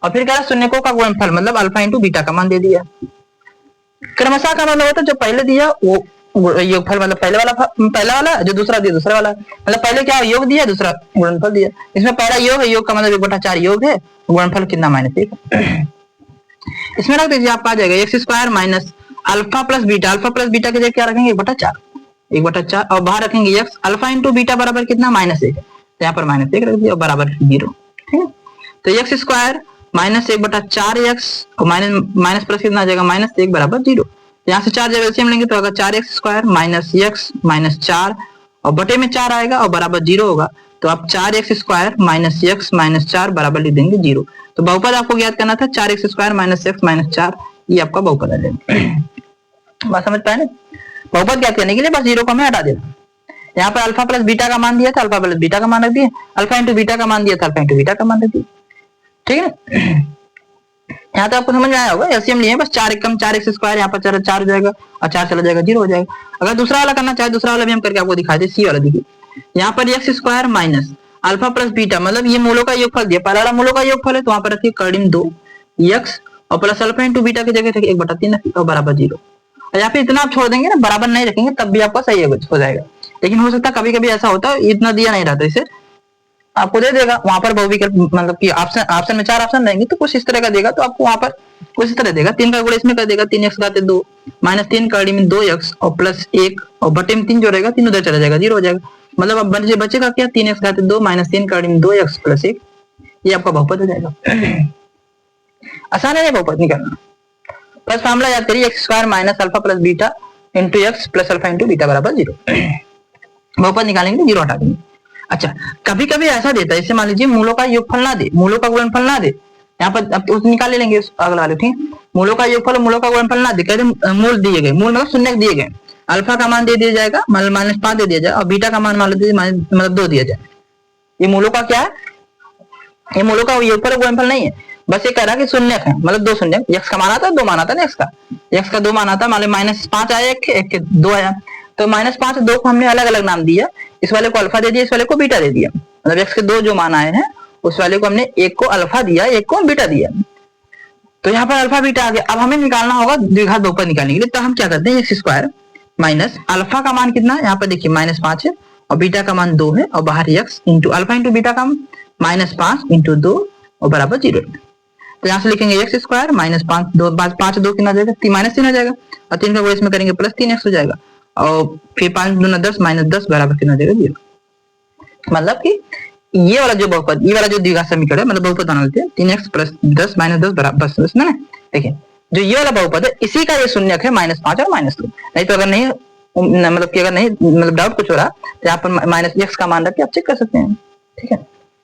और फिर क्या? शून्यकों का गुणनफल मतलब अल्फा इंटू बीटा का मान दे दिया। क्रमशः का मतलब होता है जो पहले दिया वो योगफल, मतलब पहला वाला जो दूसरा दिया दूसरा वाला, मतलब पहले क्या योग दिया, दूसरा गुणनफल दिया। इसमें पहला योग है, योग का मतलब 1/4 योग है, गुणनफल कितना? -1। इसमें रख दीजिए, आपका आ जाएगा x square minus alpha plus beta की जगह क्या रखेंगे? 1/4 और बाहर रखेंगे एक्स, अल्फा इंटू बीटा बराबर कितना? -1, तो यहाँ पर -1 रख दिया और बराबर 0। ठीक है, तो एक्स स्क्वायर माइनस 1/4 एक्स और माइनस प्लस कितना आ जाएगा? -1 बराबर 0। यहाँ से 4 जब एलसीएम लेंगे तो अगर 4x square minus x minus 4 और बटे में 4 आएगा और बराबर 0 होगा, तो आप 4x square minus x minus 4 बराबर लिख देंगे 0। तो बहुपद आपको ज्ञात करना था 4x square minus x minus 4, ये आपका बहुपद आ जाएगा। बात समझ पाए ना? बहुपद ज्ञात करने के लिए बस 0 को हमें हटा देना। यहाँ पर अल्फा प्लस बीटा का मान दिया था, अल्फा प्लस बीटा का मान रख दिया, अल्फा इंटू बीटा का मान दिया था, अल्फा इंटू बीटा का मान रख दिया। ठीक है, यहाँ तो आपको समझ में आया होगा। एलसीएम लिए बस 4 कम 4x स्क्वायर, यहाँ पर 4 हो जाएगा और 4 चला जाएगा, 0 हो जाएगा। अगर दूसरा वाला करना चाहे, दूसरा वाला भी हम करके आपको दिखा दे, सी वाला देखिए, यहाँ पर x square minus alpha plus beta, मतलब ये मूलों का योगफल दिया, पहला वाला मूलों का योगफल है तो वहां पर रखिए कर्डिम 2 एक्स और प्लस अल्फा इंटू बीटा की जगह रखिए 1/3 और बराबर 0। और यहाँ पे इतना आप छोड़ देंगे ना, बराबर नहीं रखेंगे तब भी आपका सही हो जाएगा। लेकिन हो सकता है कभी कभी ऐसा होता है इतना दिया नहीं रहता, इसे आपको दे देगा वहां पर बहुविकल्प, मतलब कि ऑप्शन में 4 ऑप्शन रहेंगे तो कुछ इस तरह का देगा, तो आपको वहां पर कुछ इस तरह देगा। 3 का गुणा इसमें कर देगा, 3x घाते 2 माइनस 3 कर्डी में 2x और प्लस 1 और बटे में 3 जो रहेगा 3 उधर चला जाएगा, 0 हो जाएगा। मतलब अब बचेगा क्या? 3x घाते 2 माइनस 3 कर्डी में 2x प्लस 1, ये आपका बहुपद हो जाएगा। आसान है बहुपद निकालना। बस फॉर्मूला याद करिए, x square minus alpha plus beta into x plus alpha into beta बराबर 0। बहुपद निकालेंगे 0 हटा देंगे। अच्छा, कभी कभी ऐसा देता है, जैसे मान लीजिए मूलों का योगफल ना दे, मूलों का गुणनफल ना दे, यहाँ पर अब तो निकाल लेंगे अगला वाले। ठीक, मूलों का योगफल और मूलों का गुणनफल ना दे, कहते मूल दिए गए, मूल मतलब शून्य दिए गए, अल्फा का मान दे दिया जाएगा -5 दे दिया जाए और बीटा का मान मान लीजिए मतलब 2 दिया जाए। ये मूलों का क्या है? ये मूलों का योगफल और गुणनफल नहीं है, बस ये कह रहा है कि शून्य है, मतलब 2 शून्य। एक्स का मान आता है, 2 मान आता है ना, एक्स का 2 मान आता है, मान लो -5 आया, एक के 2 आया, तो -5 और 2 को हमने अलग अलग नाम दिया, इस वाले को अल्फा दे दिया, इस वाले को बीटा दे दिया, मतलब एक्स के 2 जो मान आए हैं उस वाले को हमने एक को अल्फा दिया, एक को बीटा दिया, तो यहाँ पर अल्फा बीटा आ गया। अब हमें निकालना होगा द्विघात बहुपद निकालने के लिए, तो हम क्या करते हैं, एक्स स्क्वायर माइनस अल्फा का मान कितना है, यहाँ पर देखिए -5 है और बीटा का मान 2 है और बाहर x into alpha into beta का -5 इंटू 2 और बराबर 0। तो यहाँ से लिखेंगे एक्स स्क्वायर -5 2 कितना जाएगा, -3 हो जाएगा और 3 का गुणा इसमें करेंगे प्लस 3x हो जाएगा और फिर 5 दूना 10 -10 बराबर कितना जाएगा 0। मतलब कि ये वाला जो बहुपद, ये वाला जो द्विघात समीकरण है, मतलब बहुपद बना लेते हैं 3x प्लस 10 -10 बराबर 10 ना। देखिए जो ये वाला बहुपद है इसी का ये शून्यक है -5 और -2, नहीं तो अगर नहीं मतलब कि अगर नहीं मतलब डाउट कुछ हो रहा तो यहाँ पर माइनस एक्स का मान रख के आप चेक कर सकते हैं, ठीक है।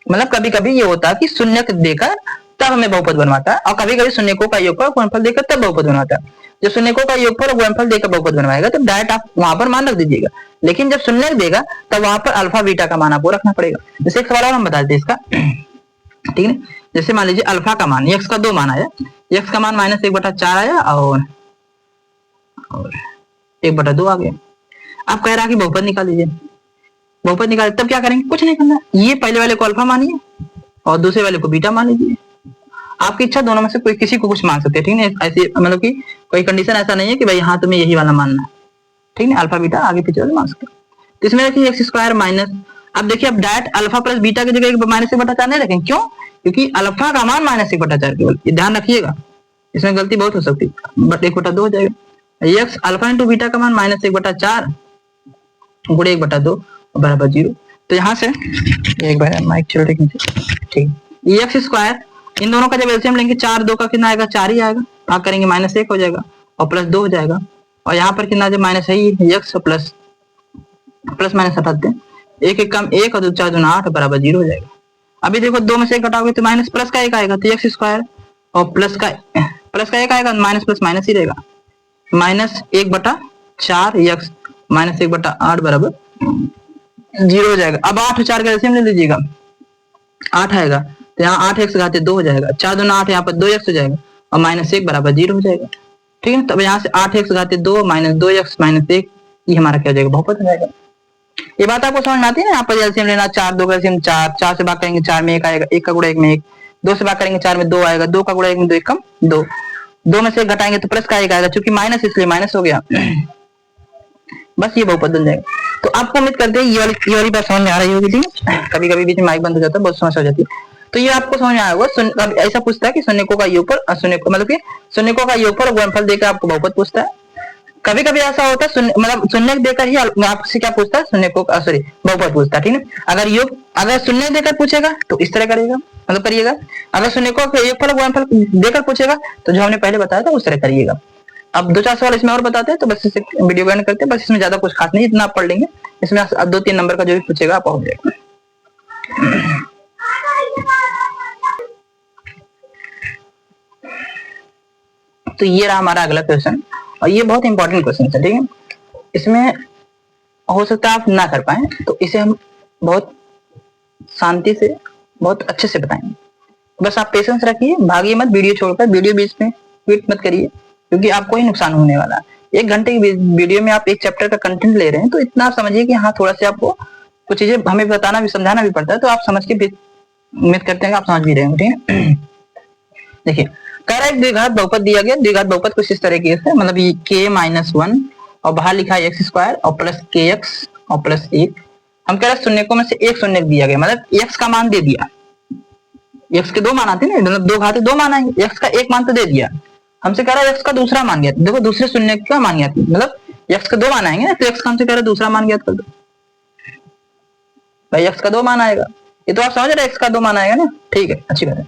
मतलब कभी कभी ये होता है कि शून्य देकर तब हमें बहुपद बनवाता है, और कभी कभी शून्यकों का योगफल गुणनफल देकर तब बहुपद बनवाता है। जब शून्यकों का योगफल और गुणनफल देकर बहुपद बनवाएगा तो डायरेक्ट आप वहां पर मान रख दीजिएगा, लेकिन जब शून्य देगा तब वहां पर अल्फा बीटा का मान आपको रखना पड़ेगा। जैसे एक सवाल और हम बता देते इसका, ठीक है। जैसे मान लीजिए अल्फा का मान एक्स का 2 मान आया, एक्स का मान -1/4 आया और 1/2 आ गया। आप कह रहा कि बहुपद निकाल लीजिए, बहुपद निकाल तब क्या करेंगे, कुछ नहीं करना, ये पहले वाले को अल्फा मानिए और दूसरे वाले को बीटा मान लीजिए। आपकी इच्छा दोनों में से कोई किसी को कुछ मान सकते हैं, ठीक है। ऐसे मतलब कि कोई कंडीशन ऐसा नहीं है कि भाई हाँ तुम्हें यही वाला मानना है, ठीक है। अल्फा बीटा आगे पीछे वाले मान सकते हैं। तो इसमें देखिए एक्स स्क्वायर माइनस, अब देखिए अब डायरेक्ट अल्फा प्लस बीटा की जगह -1/4 नहीं रखेंगे, क्यों, क्योंकि अल्फा का मान -1/4 केवल, ये ध्यान रखिएगा, इसमें गलती बहुत हो सकती है, बट 1/2 हो जाएगा। एक्स अल्फा इंटू बीटा का मान -1/4 गुणे 1/2 बराबर 0। तो यहाँ से एक बार माइक चल रही है, ठीक, एक्स स्क्वायर इन दोनों का जब एलसीएम लेंगे 4 2 का कितना आएगा, 4 ही आएगा, भाग करेंगे -1 हो जाएगा और +2 हो जाएगा, और यहाँ पर कितना माइनस है एक्स प्लस माइनस हटाते हैं, 1 1 कम 1 और 2 4 2 8 बराबर 0 हो जाएगा। अभी देखो 2 में से 1 घटाओगे तो माइनस प्लस का 1 आएगा, तो एक्स स्क्वायर और प्लस का 1 आएगा, माइनस प्लस माइनस ही रहेगा, -1/4 एक्स -1/8 बराबर 0 हो जाएगा। अब 8 और 4 का एलसीएम ले लीजिएगा, 8 आएगा, तो यहाँ 8x घाते 2 हो जाएगा, 4 2 8, यहाँ पर 2x हो जाएगा और -1 बराबर 0 हो जाएगा, ठीक है। तब यहाँ से 8x घाते 2 -2x -1 ये हमारा क्या हो जाएगा, बहुपद हो जाएगा। ये बात आपको समझ में आती है ना, यहाँ पर एलसीएम लेना, 4 2 का एलसीएम 4, 4 से भाग करेंगे 4 में 1 आएगा, 1 का गुणा 1 में 1, 2 से भाग करेंगे 4 में 2 आएगा, 2 का गुणा 1 में 2 1 कम 2, 2 में से 1 घटाएंगे तो प्लस का 1 आएगा, चूंकि माइनस इसलिए माइनस हो गया, बस ये बहुपद बन जाएगा। तो आपको उम्मीद करते हैं ये वाली बात समझ में आ रही होगी, ठीक है। कभी कभी बीच में माइक बंद हो जाता है, बहुत समस्या हो जाती है, तो ये आपको समझ में आया होगा। ऐसा पूछता है कि शून्यकों का योगफल शून्यकों मतलब कि शून्यकों का योगफल और गुणनफल देकर आपको बहुपद पूछता है। कभी कभी ऐसा होता है मतलब शून्य देकर ही आपसे क्या पूछता है, शून्यकों का सॉरी बहुपद पूछता है, ठीक है। अगर शून्य देकर पूछेगा तो इस तरह करेगा, मतलब करिएगा। अगर शून्यकों का योगफल और गुणनफल देकर पूछेगा तो जो हमने पहले बताया था उस तरह करिएगा। अब 2 4 सवाल इसमें और बताते हैं, तो बस इसे वीडियो को एंड करते हैं। बस इसमें ज्यादा कुछ खास नहीं, इतना आप पढ़ लेंगे, इसमें अब 2 3 नंबर का जो भी पूछेगा आप पहुंच जाएगा। तो ये रहा हमारा अगला क्वेश्चन, और ये बहुत इंपॉर्टेंट क्वेश्चन है, ठीक है। इसमें हो सकता है आप ना कर पाए, तो इसे हम बहुत शांति से बहुत अच्छे से बताएंगे। बस आप पेशेंस रखिए, भागिए मत, वीडियो छोड़कर वीडियो बीच में क्विट मत करिए, क्योंकि आपको ही नुकसान होने वाला है। 1 घंटे की वीडियो में आप एक चैप्टर का कंटेंट ले रहे हैं, तो इतना आप समझिए कि हाँ थोड़ा सा आपको कुछ चीजें हमें बताना भी समझाना भी पड़ता है, तो आप समझ के उम्मीद करते हैं कि आप समझ भी रहे होंगे, ठीक है। देखिए कह रहा है द्विघात बहुपद दिया गया, द्विघात बहुपद कुछ इस तरह की है, मतलब ये k-1 और बाहर लिखा है एक्स स्क्वायर और प्लस kx और प्लस 1। हम कह रहे हैं शून्यकों में से एक शून्य दिया गया, मतलब x का मान दे दिया, x के 2 मान आते हैं ना, मतलब 2 घाते 2 मान आएंगे, x का 1 मान तो दे दिया, हमसे कह रहा है x का दूसरा मान ज्ञात, देखो दूसरे शून्य का मान ज्ञात, मतलब x के 2 मान आएंगे ना, तो x का हमसे कह रहा है दूसरा मान ज्ञात कर दो, भाई x का 2 मान आएगा, ये तो आप समझ रहे हैं x का 2 मान आएगा ना, ठीक है, अच्छी बात है।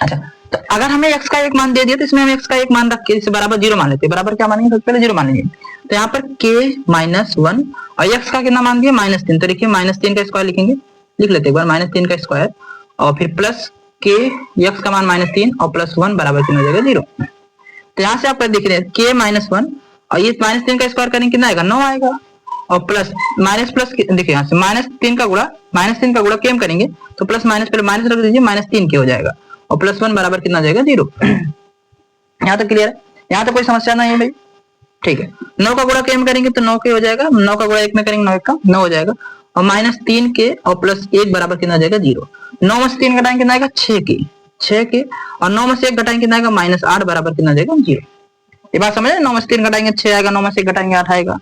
अच्छा, तो अगर हमें x का 1 मान दे दिया तो इसमें हम x का 1 मान रख के इसे बराबर 0 मान लेते हैं। बराबर क्या मानेंगे, सबसे पहले 0 मान लेंगे, तो यहाँ पर k-1 और x का कितना मान दिया -3, तो देखिए -3 का स्क्वायर लिखेंगे, लिख लेते एक बार, -3 का स्क्वायर और फिर प्लस k, x का मान -3 और प्लस 1 बराबर कितना हो जाएगा 0। तो यहाँ से आप देख रहे हैं k-1 और ये -3 का स्क्वायर करेंगे कितना आएगा, 9 आएगा, और प्लस माइनस प्लस देखिए यहाँ से -3 का गुणा k करेंगे तो प्लस माइनस पहले माइनस रख दीजिए, -3 k हो जाएगा और प्लस 1 बराबर कितना हो जाएगा 0। यहाँ तक क्लियर है, यहाँ तक कोई समस्या नहीं है भाई, ठीक है। 9 का गुणा k करेंगे तो 9 k हो जाएगा, 9 का गुणा 1 में करेंगे 9 का 9 हो जाएगा, और -3 k और प्लस 1 बराबर कितना हो जाएगा 0। 9 में से 3 घटाएंगे कितना आएगा 6 k और 9 में से 1 घटाएंगे कितना आएगा -8 बराबर कितना हो जाएगा 0। ये बात समझ रहे हैं, 9 में से 3 घटाएंगे 6 आएगा, 9 में से 1 घटाएंगे 8 आएगा,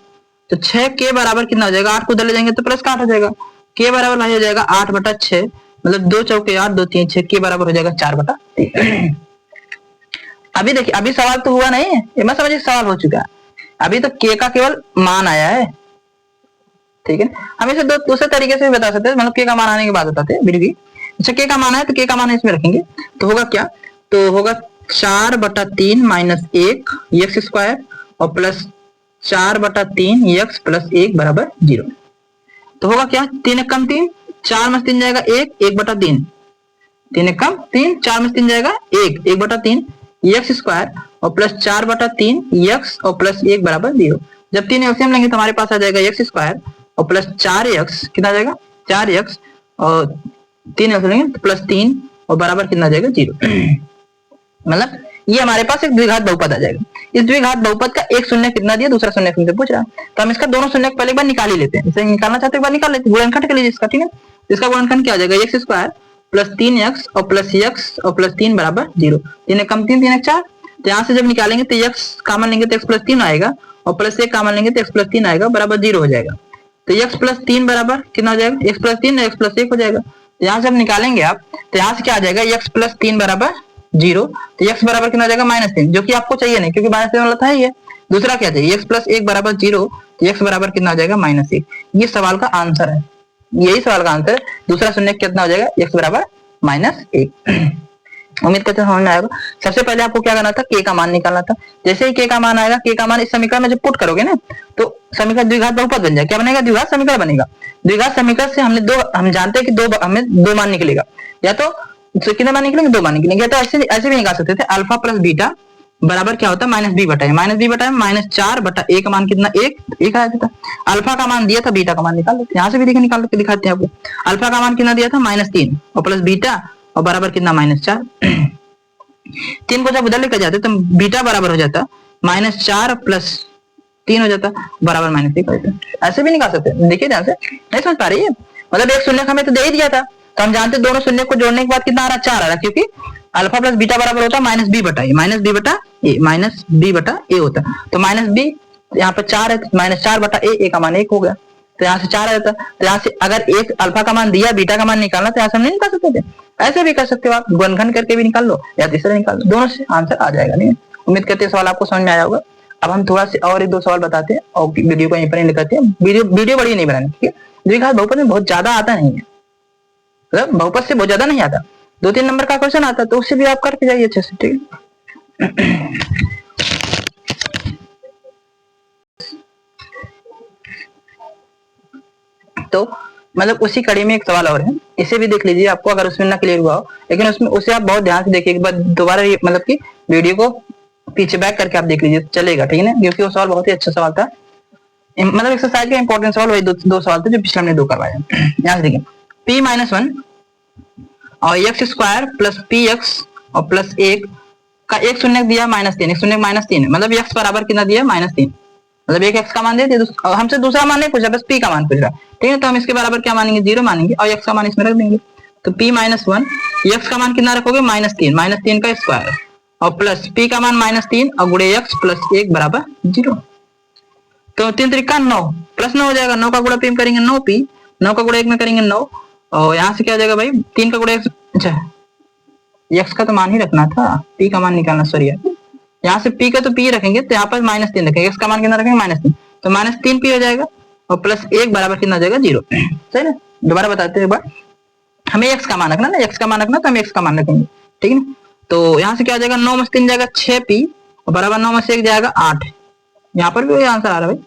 तो 6 k बराबर कितना हो जाएगा, 8 को उधर ले जाएंगे तो प्लस का 8 हो जाएगा, k बराबर भाई हो जाएगा 8/6, मतलब 2 चौके 8 2 3 6, k बराबर हो जाएगा 4/3। अभी देखिए, अभी सवाल तो हुआ नहीं है, ये मत समझिए सवाल हो चुका है, अभी तो k का केवल मान आया है, ठीक है। हम इसे दूसरे तरीके से भी बता सकते हैं, मतलब k का मान आने के बाद बताते हैं वीडियो की। अच्छा, k का मान है तो k का मान इसमें रखेंगे, तो होगा क्या, तो होगा 4/3 -1 एक्स स्क्वायर और प्लस 4/3 x प्लस 1 बराबर 0। तो होगा क्या, 3 एक कम 3, 4 में 3 जाएगा 1, 1/3, 3 एक कम 3, 4 में 3 जाएगा 1, 1/3 एक्स स्क्वायर और प्लस 4/3 एक्स और प्लस 1 बराबर 0। जब 3 एलसीएम लेंगे तो हमारे पास आ जाएगा एक्स स्क्वायर और प्लस 4x, कितना आ जाएगा 4x और 3 एलसीएम लेंगे तो प्लस 3 और बराबर कितना आ जाएगा 0। मतलब ये हमारे पास एक द्विघात बहुपद आ जाएगा। इस द्विघात बहुपद का एक शून्य कितना दिया, दूसरा शून्य से पूछ रहा है, तो हम इसका दोनों शून्य पहले एक बार निकाल ही लेते हैं। इसे निकालना चाहते एक बार निकाल लेते हैं, गुणनखंड कर लीजिए इसका, ठीक है। इसका गुणनखंड क्या आ जाएगा, एक्स स्क्वायर प्लस 3x और प्लस x और प्लस 3 बराबर 0। 3 एक कम 3, 3 एक 4, तो यहाँ से जब निकालेंगे तो x कॉमन लेंगे तो x प्लस 3 आएगा और प्लस 1 कॉमन लेंगे तो x प्लस 3 आएगा, बराबर 0 हो जाएगा। तो x प्लस 3 बराबर कितना हो जाएगा, x प्लस 3 x प्लस 1 हो जाएगा। यहाँ से जब निकालेंगे आप तो यहाँ से क्या आ जाएगा, x प्लस 3 बराबर 0, तो x बराबर कितना हो जाएगा -3, जो कि आपको चाहिए नहीं क्योंकि -3 वाला था ही है। दूसरा क्या चाहिए, x प्लस 1 बराबर 0, तो x बराबर कितना हो जाएगा -1। ये सवाल का आंसर है, यही सवाल का आंसर है। दूसरा शून्य कितना हो जाएगा, x बराबर -1। उम्मीद करते हैं समझ में आएगा। सबसे पहले आपको क्या करना था, k का मान निकालना था। जैसे ही k का मान आएगा, k का मान इस समीकरण में जब पुट करोगे ना तो समीकरण द्विघात बहुपद बन जाएगा। क्या बनेगा, द्विघात समीकरण बनेगा। द्विघात समीकरण से हम जानते हैं कि हमें दो मान निकलेगा, या तो कितने मान निकलेंगे, 2 मान निकलेंगे। या तो ऐसे भी निकाल सकते थे, अल्फा प्लस बीटा बराबर क्या होता है -b/a, -4/a का मान कितना 1 आया था। अल्फा का मान दिया था, बीटा का मान निकाल लेते हैं। यहाँ से भी देखिए निकाल के दिखाते हैं आपको। अल्फा का मान कितना दिया था -3 और प्लस बीटा और बराबर कितना -4। 3 को जब उधर लेकर जाते तो बीटा बराबर हो जाता -4 प्लस 3 हो जाता बराबर -1 हो जाता। ऐसे भी निकाल सकते हैं, देखिए ध्यान से, नहीं समझ पा रही है। मतलब एक शून्य हमें तो दे ही दिया था, तो हम जानते दोनों शून्य को जोड़ने के बाद कितना आ रहा, 4 आ रहा, क्योंकि अल्फा प्लस बीटा बराबर होता है -b/a होता। तो -b यहाँ पर 4 है, -4/a का मान 1 हो गया, तो यहाँ से 4 आ जाता। तो यहाँ से अगर एक अल्फा का मान दिया, बीटा का मान निकालना, तो यहाँ से हम नहीं निकाल सकते थे। ऐसे भी कर सकते हो आप, गुणनखंड करके भी निकाल लो या तीसरा निकाल लो, दोनों से आंसर आ जाएगा। नहीं, उम्मीद करते हैं सवाल आपको समझ में आया होगा। अब हम थोड़ा से और 1-2 सवाल बताते हैं और वीडियो को यहीं पर एंड करते हैं। वीडियो बड़ी नहीं बनानी, ठीक है। द्विघात बहुपद में बहुत ज्यादा आता नहीं है, मतलब बहुपद से बहुत ज्यादा नहीं आता, 2-3 नंबर का क्वेश्चन आता तो उससे भी आप करके जाइए अच्छे से, ठीक है। तो मतलब उसी कड़ी में एक सवाल और है, इसे भी देख लीजिए, आपको अगर उसमें ना क्लियर हुआ हो, लेकिन उसमें उसे आप बहुत ध्यान से देखिए, एक बार दोबारा मतलब कि वीडियो को पीछे बैक करके आप देख लीजिए, चलेगा, ठीक है ना, क्योंकि वो सवाल बहुत ही अच्छा सवाल था। मतलब एक्सरसाइज का इंपॉर्टेंट सवाल वही दो सवाल थे जो पिछले हमने 2 करवाए। यहाँ से देखिए, p-1 और x स्क्वायर प्लस px और प्लस 1 का एक शून्य दिया -3, एक शून्य -3 है, मतलब x बराबर कितना दिया -3, मतलब एक x का मान दे दिया, हमसे दूसरा मान नहीं पूछा, बस p का मान पूछ रहा, ठीक है। तो हम इसके बराबर क्या मानेंगे, 0 मानेंगे और x का मान इसमें रख देंगे। तो p-1 x का मान कितना रखोगे, -3 का स्क्वायर और प्लस p का मान -3 और गुणे x प्लस 1 बराबर 0। तो 3 त्रिका 9 प्लस 9 हो जाएगा, 9 का गुणा p में करेंगे 9p, 9 का गुणा 1 में करेंगे 9, और यहाँ से क्या हो जाएगा भाई, 3 का गुणा x, अच्छा x का तो मान ही रखना था, p का मान निकालना, सॉरी यार, यहाँ से p का तो p रखेंगे तो यहाँ पर -3 रखेंगे, x का मान कितना रखेंगे -3, तो -3p हो जाएगा और प्लस 1 बराबर कितना हो जाएगा 0, सही ना। दोबारा बताते हैं एक बार, हमें x का मान रखना ना, x का मान रखना, तो हम x का मान रखेंगे, ठीक है। तो यहाँ से क्या हो जाएगा, 9 में 3 जाएगा 6p और बराबर 9 में से 1 जाएगा 8, यहाँ पर भी वही आंसर आ रहा है भाई,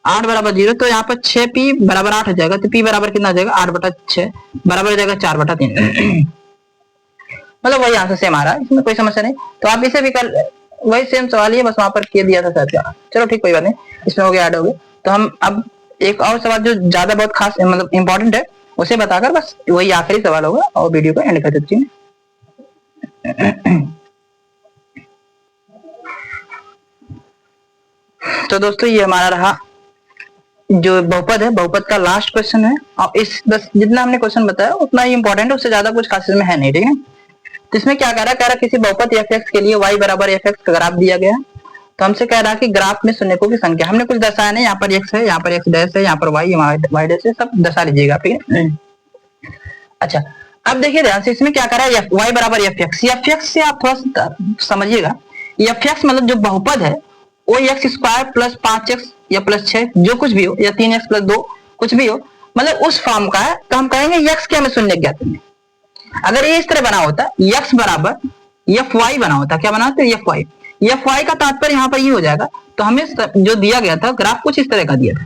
8 बराबर 0, तो यहाँ पर 6p बराबर 8 हो जाएगा, तो p बराबर कितना हो जाएगा 8/6 बराबर हो जाएगा 4/3। मतलब वही आंसर सेम आ रहा है, इसमें कोई समस्या नहीं। तो आप इसे भी कर, वही सेम सवाल ही है, बस वहां पर किया दिया था शायद। चलो ठीक, कोई बात नहीं, इसमें हो गया, ऐड हो गया। तो हम अब एक और सवाल जो ज्यादा बहुत खास मतलब इंपॉर्टेंट है उसे बताकर बस वही आखिरी सवाल होगा और वीडियो को एंड कर देते हैं। तो दोस्तों ये हमारा रहा जो बहुपद है, बहुपद का लास्ट क्वेश्चन है, और इस बस जितना हमने क्वेश्चन बताया उतना ही इंपॉर्टेंट है, उससे ज्यादा कुछ खास इसमें है नहीं, ठीक है। तो इसमें क्या कह रहा है, किसी बहुपद f(x) के लिए y बराबर f(x) का ग्राफ दिया गया है। तो हमसे कह रहा है कि ग्राफ में शून्यकों की संख्या, हमने कुछ दर्शाया नहीं, यहाँ पर x है, यहाँ पर x डैश है, यहाँ पर y डैश है, सब दर्शा लीजिएगा, ठीक है। अच्छा, अब देखिए ध्यान से, इसमें क्या कर रहा है, y बराबर f(x) से आप थोड़ा सा समझिएगा, f(x) मतलब जो बहुपद है वो x स्क्वायर प्लस 5x या प्लस 6 जो कुछ भी हो, या 3x प्लस 2 कुछ भी हो, मतलब उस फॉर्म का है। तो हम कहेंगे x के हमें शून्य ज्ञात करने। अगर ये इस तरह बना होता, x बराबर fy बना होता, क्या बना होता, fy का तात्पर्य यहाँ पर ये हो जाएगा तो हमें जो दिया गया था ग्राफ कुछ इस तरह का दिया था,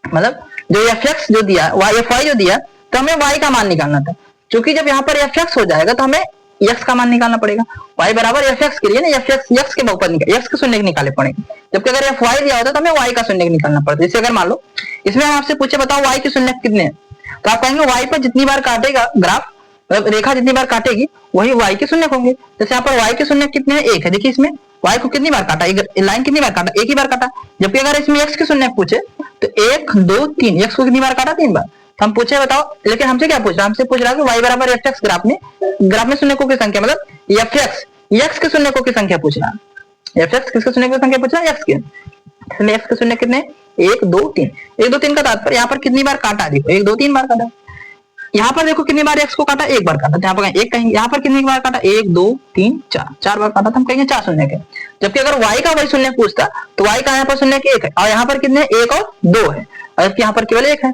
मतलब जो fx जो दिया fy जो दिया, तो हमें y का मान निकालना था। क्योंकि जब यहाँ पर fx हो जाएगा तो हमें x का मान निकालना पड़ेगा। y बराबर fx के लिए ना x के बहुपद x के शून्य निकाले पड़ेंगे, जबकि अगर fy दिया होता तो हमें y का शून्य निकालना पड़ता। जैसे अगर मान लो इसमें हम आपसे पूछे बताओ y के शून्य कितने हैं, तो आप कहेंगे y पर जितनी बार काटेगा ग्राफ, रेखा जितनी बार काटेगी वही y के शून्य होंगे। जैसे यहाँ पर y के शून्य कितने हैं, एक है। देखिए इसमें y को कितनी बार काटा, लाइन कितनी बार काटा, एक ही बार काटा। जबकि अगर इसमें x के शून्य पूछे तो 1 2 3, x को कितनी बार काटा, 3 बार। तो हम पूछे बताओ, लेकिन हमसे क्या पूछ रहा है, हमसे पूछ रहा है कि y बराबर fx ग्राफ में शून्यकों की संख्या, मतलब x के शून्यकों की संख्या पूछ रहा है। fx किसके शून्य की संख्या पूछ रहा है, x के। इसमें x के शून्य कितने, 1 2 3। 1 2 3 का तात्पर्य यहाँ पर कितनी बार काटा, देखो 1 2 3 बार काटा। यहाँ पर देखो कितनी बार x को काटा, एक बार काटा, यहाँ पर एक कहेंगे। यहाँ पर कितनी बार काटा, 1 2 3 4, 4 बार काटा, तो हम कहेंगे 4 शून्य के। जबकि अगर y का वही शून्य पूछता तो y का यहाँ पर शून्य के 1 है, और यहाँ पर कितने, 1 और 2 है, और यहाँ पर केवल 1 है।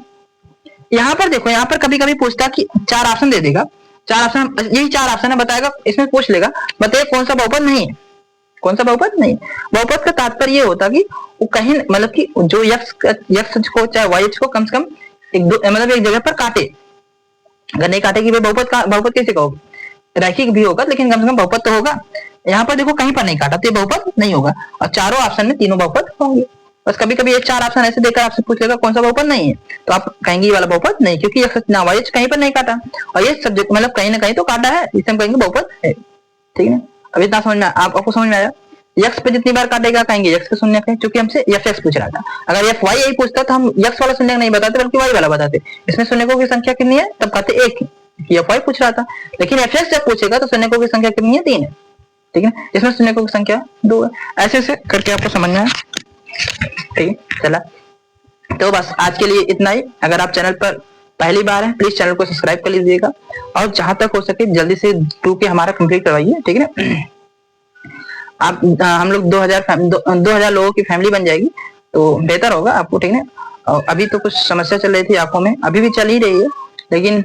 यहाँ पर देखो, यहाँ पर कभी कभी पूछता कि 4 ऑप्शन दे देगा, 4 ऑप्शन, यही 4 ऑप्शन है, बताएगा, इसमें पूछ लेगा बताइए कौन सा बहुपद नहीं है, कौन सा बहुपद नहीं। बहुपद का तात्पर्य ये होता कि वो कहीं, मतलब कि जो x को चाहे y को कम से कम मतलब एक जगह पर काटे। अगर नहीं काटेगी वे बहुपद कैसे कहोगे, रैखिक भी होगा लेकिन कम से कम बहुपद तो होगा। यहाँ पर देखो कहीं पर नहीं काटा तो ये बहुपद नहीं होगा, और चारों ऑप्शन में तीनों बहुपद होंगे। बस कभी कभी एक 4 ऑप्शन ऐसे देकर आपसे पूछ लेगा कौन सा बहुपद नहीं है, तो आप कहेंगे ये वाला बहुपद नहीं, क्योंकि y कहीं पर नहीं काटा, और ये सब्जेक्ट मतलब कहीं ना कहीं तो काटा है, इसे हम कहेंगे बहुपद है। ठीक है, अब इतना समझ में आपको समझ में आया। x पे जितनी बार काटेगा कहेंगे x के शून्य है, क्योंकि हमसे fx पूछ रहा था। अगर fy यही पूछता तो हम x वाला शून्य नहीं बताते बल्कि y वाला बताते। इसमें शून्यकों की संख्या कितनी है, तब कहते 1 है, fy पूछ रहा था। लेकिन fx जब पूछेगा तो शून्यकों की संख्या कितनी है, 3 है। ठीक है, इसमें शून्यकों की संख्या 2 है। ऐसे ऐसे करके आपको समझना है। ठीक है, चला, तो बस आज के लिए इतना ही। अगर आप चैनल पर पहली बार हैं प्लीज चैनल को सब्सक्राइब कर लीजिएगा, और जहां तक हो सके जल्दी से 2K हमारा कंप्लीट करवाइए। ठीक है ना, आप हम लोग 2000 लोगों की फैमिली बन जाएगी तो बेहतर होगा आपको। ठीक है, और अभी तो कुछ समस्या चल रही थी आंखों में, अभी भी चल ही रही है, लेकिन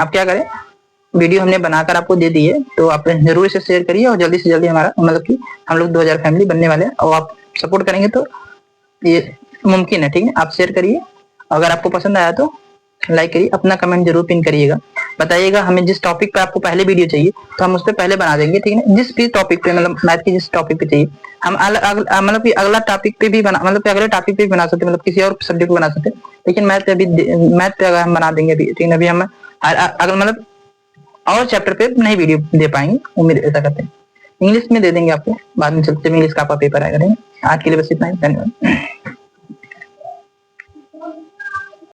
आप क्या करें, वीडियो हमने बनाकर आपको दे दी है, तो आप जरूर इसे शेयर करिए, और जल्दी से जल्दी हमारा मतलब कि हम लोग 2000 फैमिली बनने वाले हैं, और आप सपोर्ट करेंगे तो ये मुमकिन है। ठीक है, आप शेयर करिए, अगर आपको पसंद आया तो लाइक करिए, अपना कमेंट जरूर पिन करिएगा, बताइएगा हमें जिस टॉपिक पे आपको पहले वीडियो चाहिए तो हम उस पर पहले बना देंगे। ठीक है, जिस भी टॉपिक पे, मतलब मैथ की जिस टॉपिक पे चाहिए हम मतलब कि अगला टॉपिक पे भी बना, मतलब कि अगले टॉपिक पे भी बना सकते, मतलब किसी और सब्जेक्ट पे बना सकते, लेकिन मैथ पे अगर हम बना देंगे अभी। ठीक है, अभी हम अगर मतलब और चैप्टर पे नहीं वीडियो दे पाएंगे, उम्मीद ऐसा करते हैं। इंग्लिश में दे देंगे आपको बाद में, चलते इंग्लिश का आपका पेपर आएगा। आज के लिए बस इतना ही, धन्यवाद।